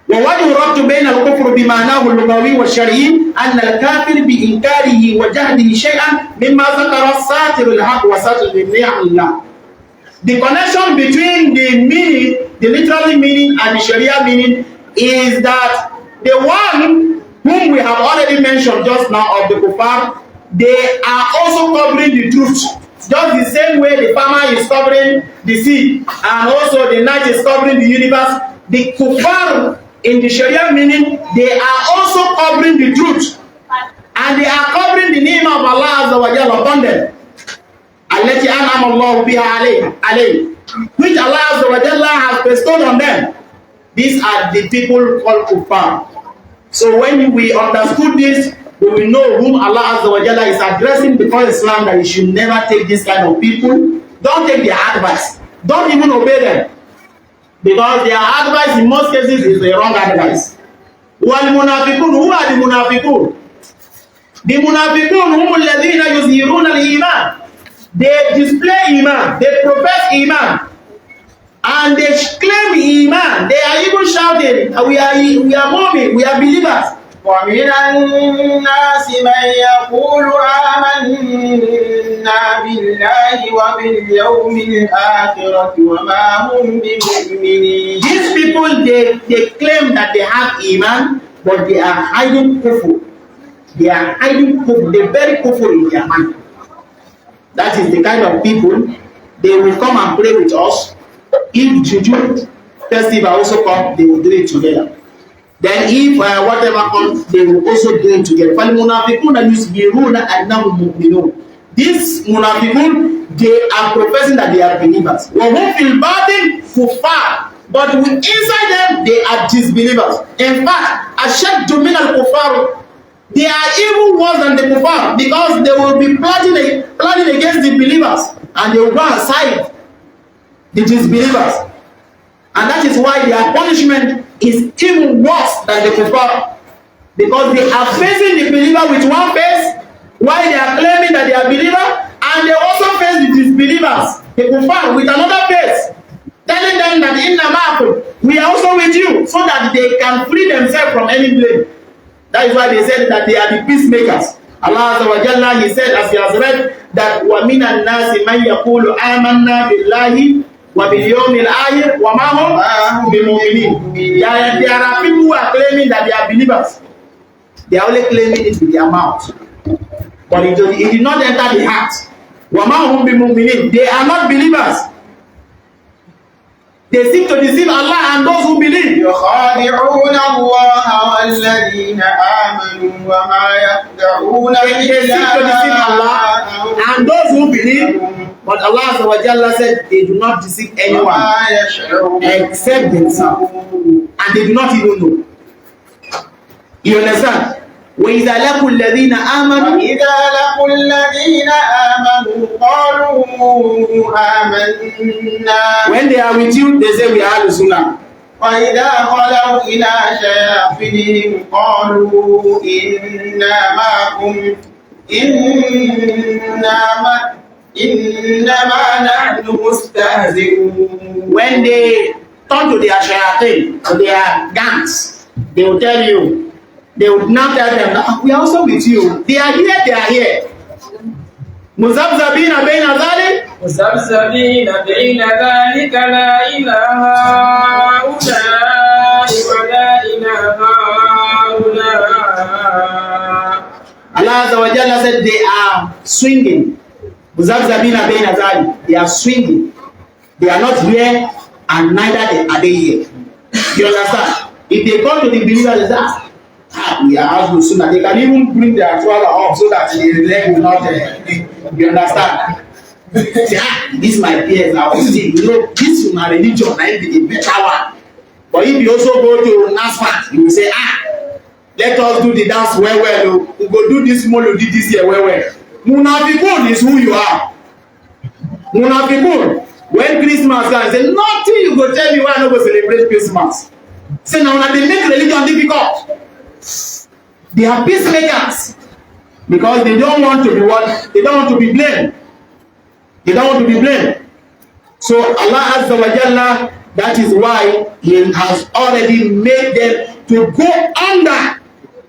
ووجه ربط بين الكفر بمعناه اللغوي والشرعي أن الكافر بإنكاره وجهده شيئا مما ذكر الساتر الحق وساتر النعم الله. The connection between the meaning, the literal meaning and the Sharia meaning is that the one whom we have already mentioned just now of the kuffar, they are also covering the truth. Just the same way the farmer is covering the sea and also the night is covering the universe, the kuffar in the Sharia meaning, they are also covering the truth. And they are covering the name of Allah Azza wa Jalla upon them. Allati an'ama Allahu biha alayhi, which Allah Azza wa Jalla has bestowed on them. These are the people called kuffar. So when we understood this, we will know whom Allah Azza wa Jalla is addressing before Islam, that you should never take this kind of people. Don't take their advice. Don't even obey them. Because their advice in most cases is the wrong advice. Wal munafiqun, who are the munafiqun? The munafiqun hum alladhina yuzhiruna al-iman. They display iman, they profess iman, and they claim iman. They are even shouting, we are mu'min, we are believers. ومن الناس من يقول آمنا بالله وباليوم الآخرة وما هم بمؤمنين. These people, they claim that they have iman, but they are hiding kufr. They are hiding kufr, they bury kufr in their mind. That is the kind of people, they will come and pray with us. If Juju festival also come, they will do it together. Then if whatever comes, they will also do it together. These munafiqun, they are professing that they are believers. But inside them, they are disbelievers. In fact, ashaddu min al-kuffar, they are even worse than the kuffar, because they will be plotting against the believers, and they will go aside the disbelievers. And that is why their punishment is even worse than the kuffar, because they are facing the believer with one face, while they are claiming that they are believer, and they also face the disbelievers, the kuffar, with another face, telling them that inna ma'akum, we are also with you, so that they can free themselves from any blame. That is why they said that they are the peacemakers. Allah Azza wa Jalla, He said, as He has read, that وَمِنَ النَّاسِ مَنْ يَقُولُ آمَنَّا بِاللَّهِ وَبِالْيَوْمِ الْآخِرِ وَمَا هُمْ بِمُؤْمِنِينَ. There are people who are claiming that they are believers. They are only claiming it with their mouth, but it did not enter the heart. وَمَا هُمْ بِمُؤْمِنِينَ. They are not believers. They seek to deceive Allah and those who believe. يخادعون الله والذين آمنوا وما يخدعون They seek to deceive Allah and those who believe, but Allah Azza wa Jalla said they do not deceive anyone except themselves, and they do not even know. You understand? وإذا لقوا الذين آمنوا قالوا آمنا. When they are with you, they say we are Ahlus Sunnah. وإذا خلوا إلى شياطينهم قالوا إنا معكم إنما نحن مستهزئون. When they turn to their shayateen, to their gangs, they will tell you, they would not tell them, we are also with you. They are here, they are here. مذبذبين بين ذلك بين ذلك لا إله هؤلاء ولا إله هؤلاء. Allah Azza wa Jalla said they are swinging. مذبذبين بين ذلك. They are swinging. They are not here, and neither are they here. You understand? If they come to the believers, they say, we are Ahlus Sunnah. They can even bring their twirler up so that the leg will not. You understand? This my peers. I will see. This is my religion. I be the better one. But if you also go to NASFAT, you will say, let us do the dance well. We go do this molody this year well. Munafiqun is who you are. Munafiqun, when Christmas comes, say nothing you go tell me why I no go celebrate Christmas. Say now they make religion difficult. They are peacemakers because they don't want to be what? They don't want to be blamed. They don't want to be blamed. So Allah Azza wa Jalla, that is why He has already made them to go under.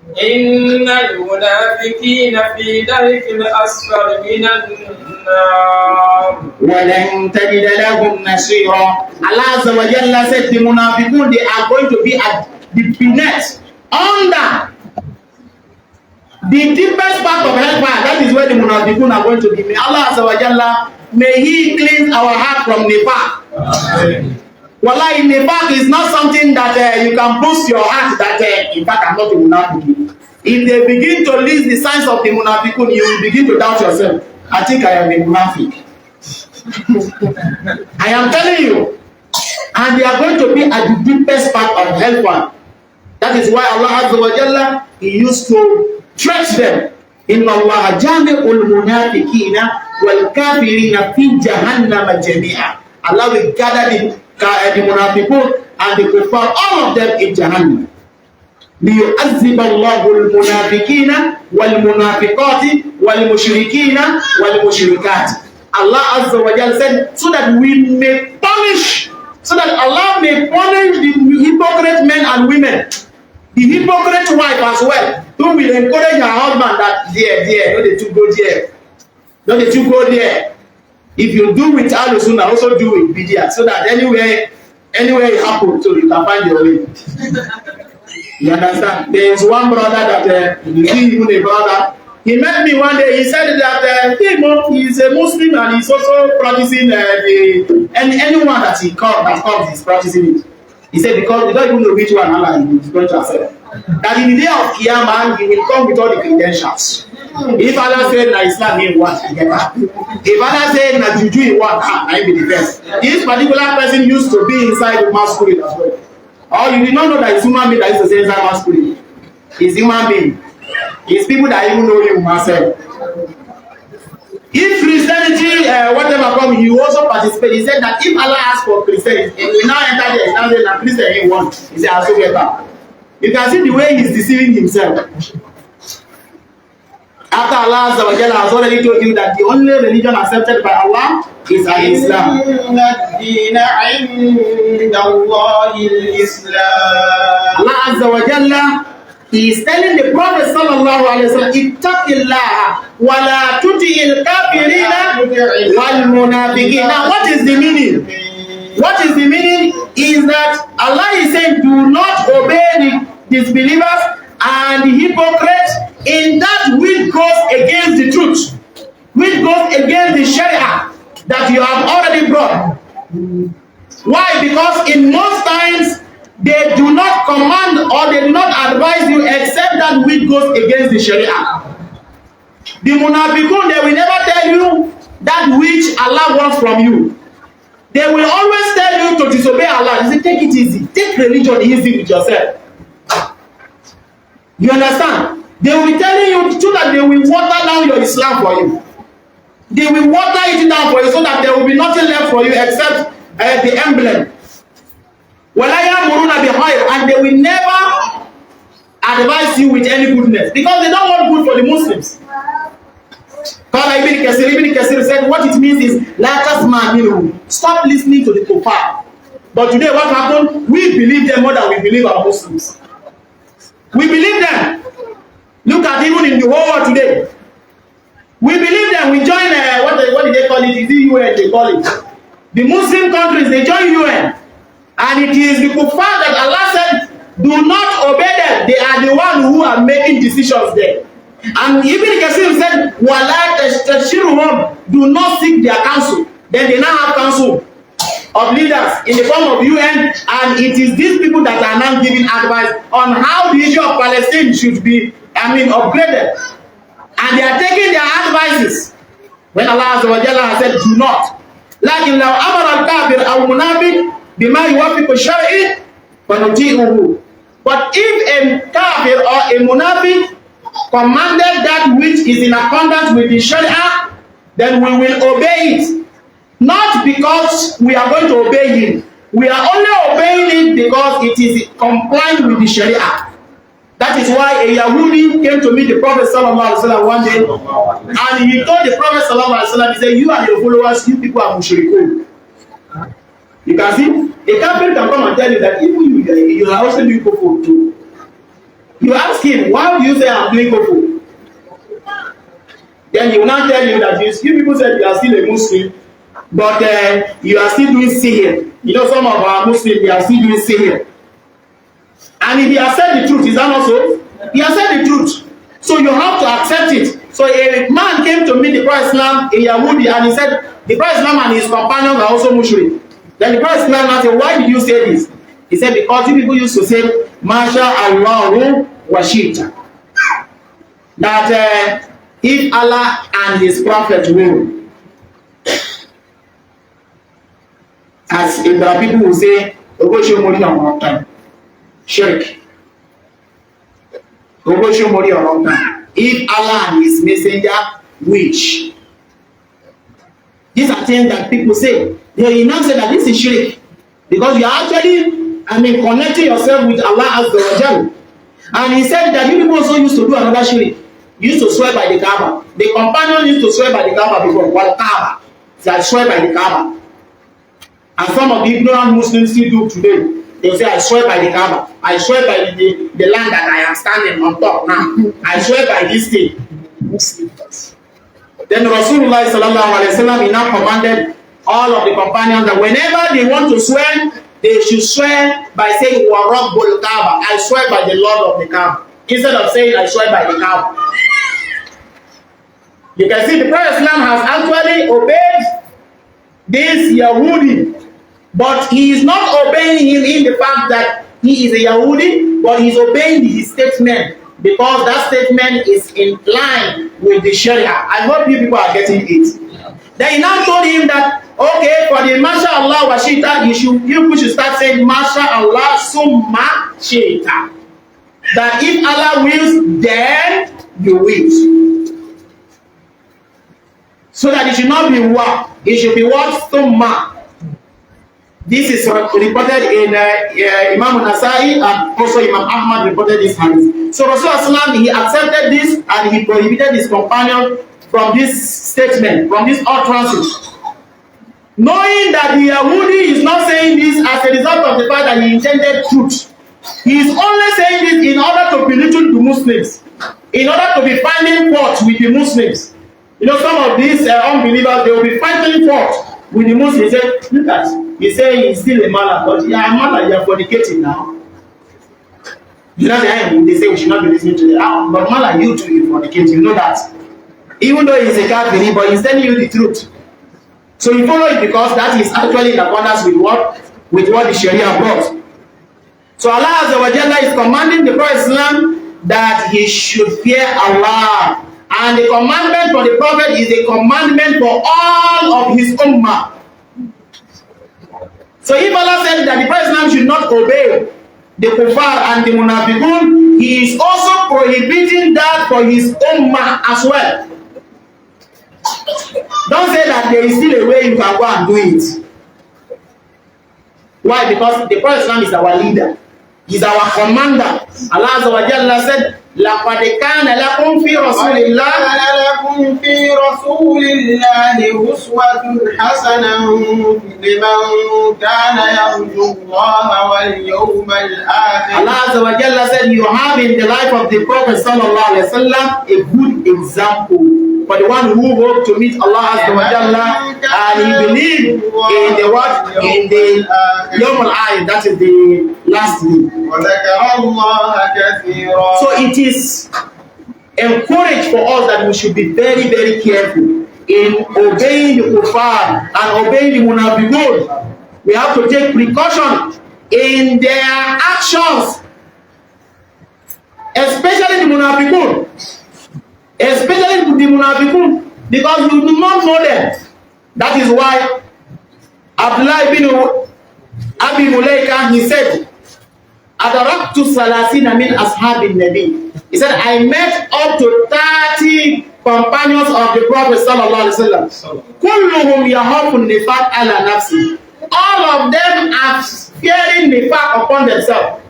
إن المنافقين في درك الأسفل من النار وَلَن تَجِدَ لَهُمْ نَصِيرًا. Allah Azza wa Jalla said the munafiqun, they are going to be at the beneath, under the deepest part of hellfire. That is where the munafiqun are going to be. May Allah Azza wa Jalla, may He cleanse our heart from nifaq. Wallahi, nifaq is not something that you can boost your heart that in fact I'm not a munafiq. If they begin to list the signs of the munafiqun, you will begin to doubt yourself. I think I am a munafiq. I am telling you. And they are going to be at the deepest part of hellfire. That is why Allah Azza wa Jalla, He used to threat them. Inna Allah jami'ul munafiqina wal kafirina fi jahannama jami'a. Allah will gather the munafiqun and the kuffar, all of them in Jahannam. ليعذب الله المنافقين والمنافقات والمشركين والمشركات. Allah Azza wa Jalla said, so that we may punish, so that Allah may punish the hypocrite men and women, the hypocrite wife as well, who will encourage her husband that there, no, they too go there, no, they too go there. If you do with Ahlus Sunnah, also do with Bid'ah, so that anywhere it happens, so you can find your way. You understand? There is one brother that even a brother. He met me one day. He said that he is a Muslim and he's also practicing anyone that he comes is practicing it. He said because we don't even know which one Allah is going to accept. That in the day of Qiyamah, he will come with all the credentials. If Allah said na Islam, he wants to get that. If Allah said na Juju, he wants I be the best. This particular person used to be inside the masquerade as well. Or you did not know that it's human being that is the same inside masquerade. It's human being. It's people that even know you myself. If Christianity, whatever come, you also participate. He said that if Allah asks for Christianity, and we now enter there, now say na Christian he want. He said, I also get that. You can see the way he's deceiving himself. After Allah Azza wa Jalla has already told you that the only religion accepted by Allah is Islam. Allah Azza wa Jalla, He is telling the Prophet sallallahu alaihi wasallam, ittaqillaha wa la tuti'il kafirina wal munafiqin. Now what is the meaning? What is the meaning is that Allah is saying do not obey the disbelievers and the hypocrites in that which goes against the truth, which goes against the Sharia that you have already brought. Why? Because in most times they do not command or they do not advise you except that which goes against the Sharia. The munafiqun, they will never tell you that which Allah wants from you. They will always tell you to disobey Allah. They say, take it easy. Take religion easy with yourself. You understand? They will be telling you so that they will water down your Islam for you. They will water it down for you so that there will be nothing left for you except the emblem. And they will never advise you with any goodness because they don't want good for the Muslims. Ibn Kathir said what it means is stop listening to the kuffar. But today what happened? We believe them more than we believe our Muslims. We believe them. Look at even in the whole world today. We believe them. We join what did they call it? Is it UN they call it? The Muslim countries, they join UN. And it is the kuffar that Allah said, do not obey them. They are the ones who are making decisions there. And Ibn Kathir said, do not seek their counsel. Then they now have counsel of leaders in the form of UN, and it is these people that are now giving advice on how the issue of Palestine should be, upgraded. And they are taking their advices. When Allah Azza wa Jalla has said, do not. لكن لو أمر الكافر أو المنافق بما يوافق الشرع فنطيعه. But if a kafir or a munafiq commanded that which is in accordance with the Sharia, then we will obey it. Not because we are going to obey him. We are only obeying it because it is compliant with the Sharia. That is why a Yahudi came to meet the Prophet sallallahu alaihi wasallam one day, and he told the Prophet sallallahu alaihi wasallam, he said, "You and your followers, you people are mushrikun." You can see, a kafir can come and tell you that even you are also doing kufur too. You ask him, why do you say I'm doing kufur? Then he will not tell you that you people said you are still a Muslim, but you are still doing sihr. You know, some of our Muslims, they are still doing sihr. And if he has said the truth, is that not so? He has said the truth. So you have to accept it. So a man came to meet the Prophet Islam, a Yahudi, and he said, the Prophet Islam and his companions are also mushrik. Then the Prophet Islam asked him, why did you say this? He said, because you people used to say, Masha Allahu wa Shita. That if Allah and his Prophet will, as if there are people who say, Ogosho Mori on wrong time. Shirk. Ogosho Mori on wrong time. If Allah and his messenger wish. These are things that people say. They now say that this is shirk. Because you are actually, connecting yourself with Allah Azza wa Jalla. And he said that you people also used to do another shirk. You used to swear by the Kaaba. The companion used to swear by the Kaaba before. Well, Kaaba. They swear by the Kaaba. And some of the ignorant Muslims still do today. They say, I swear by the Kaaba. I swear by the land that I am standing on top now. I swear by this thing. Muslims. Then Rasulullah sallallahu alaihi wasallam, he now commanded all of the companions that whenever they want to swear, they should swear by saying, Wa Rabbul Kaaba. I swear by the Lord of the Kaaba. Instead of saying, I swear by the Kaaba. You can see the Prophet Islam has actually obeyed this Yahudi. But he is not obeying him in the fact that he is a Yahudi, but he is obeying his statement because that statement is in line with the Sharia. I hope you people are getting it. Then he now told him that, okay, for the Masha Allah wa Shita, you people should start saying Masha Allah Summa Shita. That if Allah wills, then you will. So that it should not be what? It should be what? Summa. This is reported in Imam Nasai, and also Imam Ahmad reported this hadith. So Rasulullah he accepted this and he prohibited his companion from this statement, from this utterances. Knowing that the Yahudi is not saying this as a result of the fact that he intended truth. He is only saying this in order to belittle the Muslims, in order to be finding fault with the Muslims. You know, some of these unbelievers, they will be finding fault with the Muslims. He said, look at, he said he's still a man, but you are a man that you are fornicating now. You know, they say we should not be listening to them. But man like you too, you fornicate, you know that. Even though he's a kafir, but he's telling you the truth. So you follow it because that is actually in accordance with what the Sharia brought. So Allah Azza wa Jalla is commanding the Prophet Islam that he should fear Allah. And the commandment for the Prophet is a commandment for all of his ummah. So if Allah said that the Prophet Islam should not obey the kuffar and the munafiqun, he is also prohibiting that for his ummah as well. Don't say that there is still a way you can go and do it. Why? Because the Prophet Islam is our leader. He's our commander. Allah Azza wa Jalla said, لَقَدْ كَانَ لَكُمْ فِي رَسُولِ اللَّهِ أُسْوَةٌ حَسَنَةٌ لِمَنْ كَانَ يَرْجُو اللَّهَ وَالْيَوْمَ الْآخِرَ. Allah Azza wa Jalla said, you have in the life of the Prophet sallallahu alaihi wasallam a good example for the one who hoped to meet Allah Azza wa Jalla and he believed in the what? In the Yawm al-Akhir, that is the last day. So it is encouraged for us that we should be very, very careful in obeying the kuffar and obeying the munafiqun. We have to take precaution in their actions, especially the munafiqun. Especially the munafiqun, because you do not know them. That is why Abdullah ibn Abi Mulaika, he said, Adaraktu salasina min ashabin nabi. He said, I met up to 30 companions of the Prophet sallallahu alaihi wasallam. Kulluhum yahafun nifaq ala nafsi. All of them are fearing nifaq upon themselves.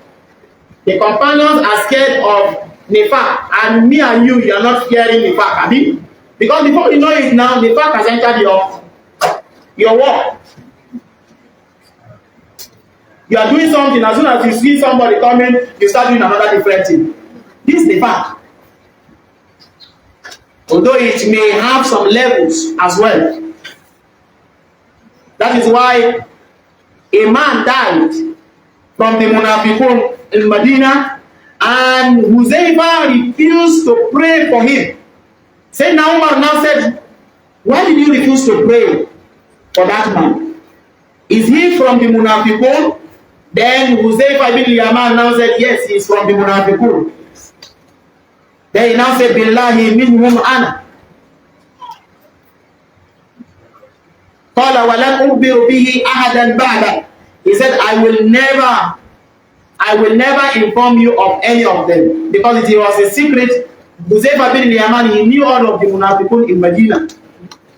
The companions are scared of nifaq, and me and you are not fearing nifaq, abi? Because before you know it now, nifaq has entered your work. You are doing something, as soon as you see somebody coming, you start doing another different thing. This is the fact. Although it may have some levels as well. That is why a man died from the Munafiqun in Medina, and Khuzaymah refused to pray for him. Sayyidina Umar now said, why did you refuse to pray for that man? Is he from the Munafiqun? Then Khuzaymah bin Yaman now said, yes, he is from the Munafiqun. Then he now said, Billahi minhum ana. Qala wa lan ukhbiru bihi ahadan ba'da. He said, I will never inform you of any of them, because it was a secret. Khuzaymah bin Yaman, he knew all of the Munafiqun in Medina.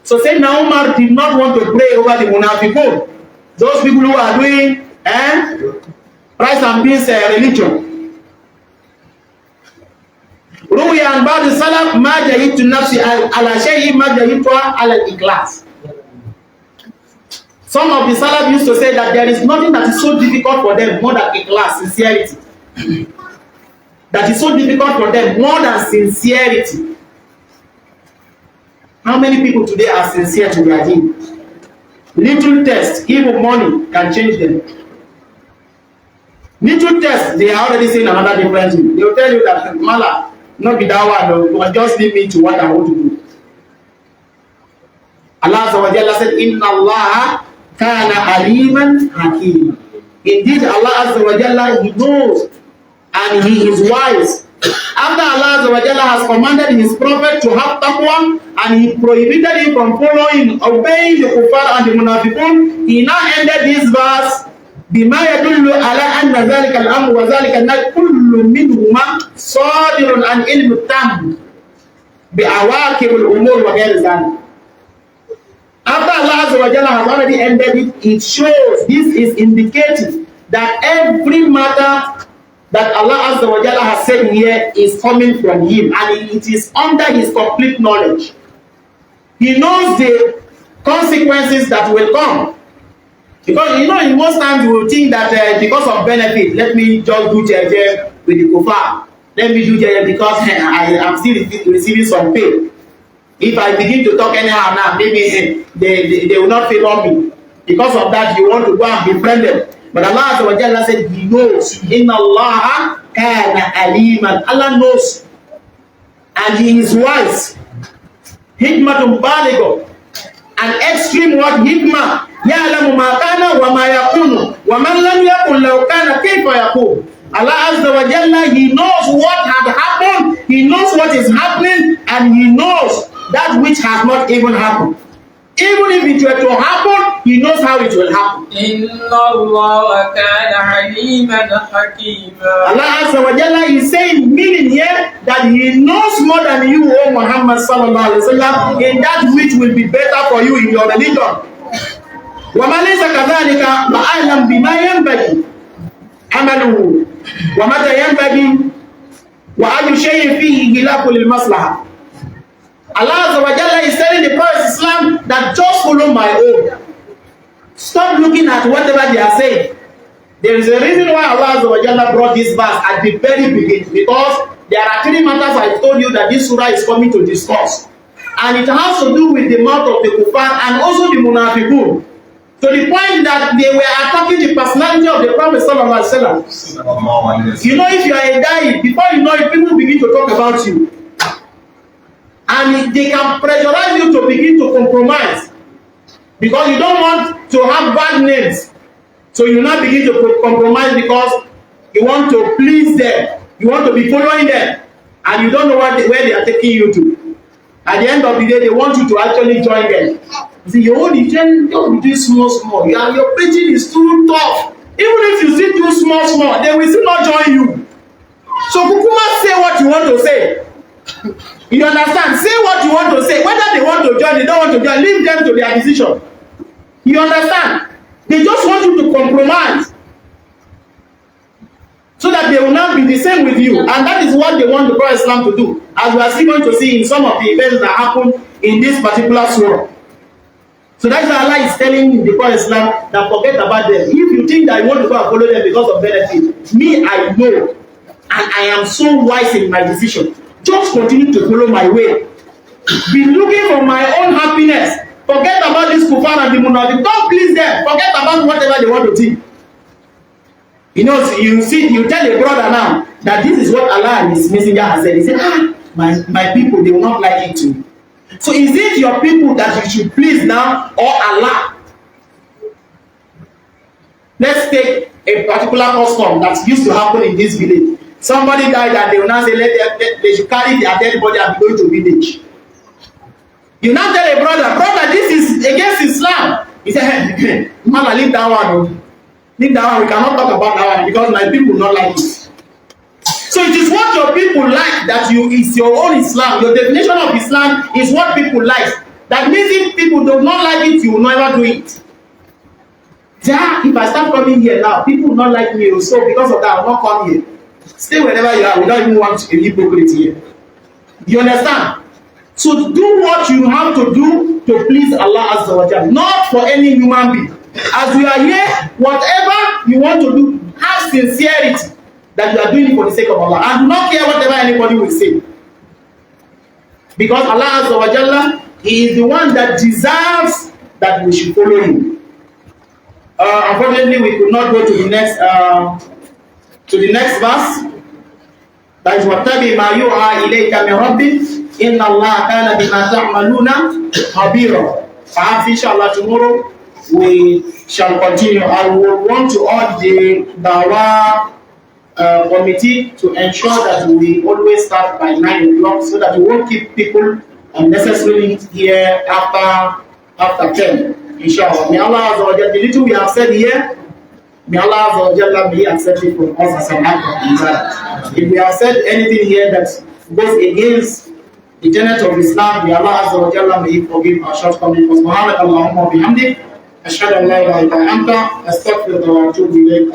So Sayyidina Umar did not want to pray over the Munafiqun, those people who are doing rice and beans religion. روي عن بعض السلف ما جهدت نفسي على شيء ما جهدتها على الإخلاص. Some of the Salaf used to say that there is nothing that is so difficult for them more than ikhlas, sincerity. That is so difficult for them more than sincerity. How many people today are sincere to their deen? Little test, even money can change them. Little test, they are already saying another different thing. They will tell you that Mala, not be that one, no, just leave me to what I want to do. Allah Azza wa Jalla said, Inna Allah kana aliman hakim. Indeed, Allah Azza wa Jalla, He knows and He is wise. After Allah Azza wa Jalla has commanded His Prophet to have taqwa, and He prohibited him from following, obeying the kuffar and the munafiqun, He now ended this verse بما يدل على أن ذلك الأمر وذلك النهي كل منهما صادر عن علم التام بعواقب الأمور وغير ذلك. After Allah Azza wa Jalla has already ended it, it shows, this is indicating that every matter that Allah Azza wa Jalla has said here is coming from Him, and it is under His complete knowledge. He knows the consequences that will come. Because you know, in most times we will think that because of benefit, let me just do jeje with the kufar. Let me do jeje because I am still receiving some pay. If I begin to talk anyhow now, maybe they will not favor me. Because of that, you want to go and befriend them. But Allah Azza wa Jalla said He knows. Inna Allah kana aliman. Allah knows. And He is wise. Hikmatun baligh. An extreme word, hikmah. يعلم ما كان وما يكون ومن لم يكن لو كان كيف يكون. Allah Azza wa Jalla, He knows what had happened, He knows what is happening, and He knows that which has not even happened. Even if it were to happen, He knows how it will happen. Inna Allah kana aliman hakima. Allah Azza wa Jalla is saying, meaning here, that He knows more than you, O Muhammad sallallahu alaihi wasallam, in that which will be better for you in your religion. وما ليس كذلك فأعلم بما ينبغي عمله ومتى ينبغي وأي شيء فيه خلاف للمصلحة. Allah Azza wa Jalla is telling the Prophet Islam that just follow my own. Stop looking at whatever they are saying. There is a reason why Allah Azza wa Jalla brought this verse at the very beginning, because there are 3 matters I told you that this surah is coming to discuss, and it has to do with the mouth of the kuffar and also the munafiqun. To the point that they were attacking the personality of the Prophet sallallahu alaihi wasallam. You know, if you are a guy, before you know it, people begin to talk about you, and they can pressurize you to begin to compromise, because you don't want to have bad names. So you now begin to compromise because you want to please them, you want to be following them, and you don't know where they are taking you to. At the end of the day, they want you to actually join them. You see, your own religion, don't be doing small. Your preaching is too tough. Even if you see too small, they will still not join you. So Kukuma, say what you want to say. You understand? Say what you want to say. Whether they want to join, they don't want to join, leave them to their decision. You understand? They just want you to compromise so that they will not be the same with you. And that is what they want the Prophet Islam to do, as we are still going to see in some of the events that happen in this particular surah. So that's why Allah is telling the Prophet Islam that forget about them. If you think that you want to go and follow them because of benefit, me, I know, and I am so wise in my decision. Just continue to follow my way. Be looking for my own happiness. Forget about this kufar and the munafiq. Don't please them. Forget about whatever they want to think. You know, you tell a brother now that this is what Allah and His Messenger has said. He said, my people, they will not like it too. So is it your people that you should please now, or Allah? Let's take a particular custom that used to happen in this village. Somebody died and they will now say they should carry their dead body and be going to village. You now tell a brother, this is against Islam. He said, hey, man, leave that one. Leave that one. We cannot talk about that one because my people not like it. So it is what your people like that is your own Islam. Your definition of Islam is what people like. That means if people do not like it, you will never do it. Yeah, if I start coming here now, people will not like me. So because of that, I will not come here. Stay wherever you are. We don't even want a hypocrite here. You understand? So do what you have to do to please Allah Azza wa Jalla, not for any human being. As we are here, whatever you want to do, have sincerity that you are doing it for the sake of Allah, and do not care whatever anybody will say. Because Allah Azza wa Jalla, He is the one that deserves that we should follow Him. Unfortunately, we could not go to the next verse. That is وَاتَّبِعْ مَا يُوحَى إِلَيْكَ مِنْ رَبِّكَ إِنَّ اللَّهَ كَانَ بِمَا تَعْمَلُونَ خَبِيرًا. Perhaps inshallah tomorrow we shall continue. I will want to urge the Dawah committee to ensure that we always start by 9 o'clock so that we won't keep people unnecessarily here after 10. Inshallah. May Allah Azza wa Jalla, the little we have said here, may Allah Azza wa Jalla may accept it from us as an act of ibadah. If we have said anything here that goes against the tenet of Islam, may Allah Azza wa Jalla may forgive our shortcomings. Subhanaka Allahumma wa bihamdik, ashhadu an la ilaha illa anta, astaghfiruka wa atubu ilayk.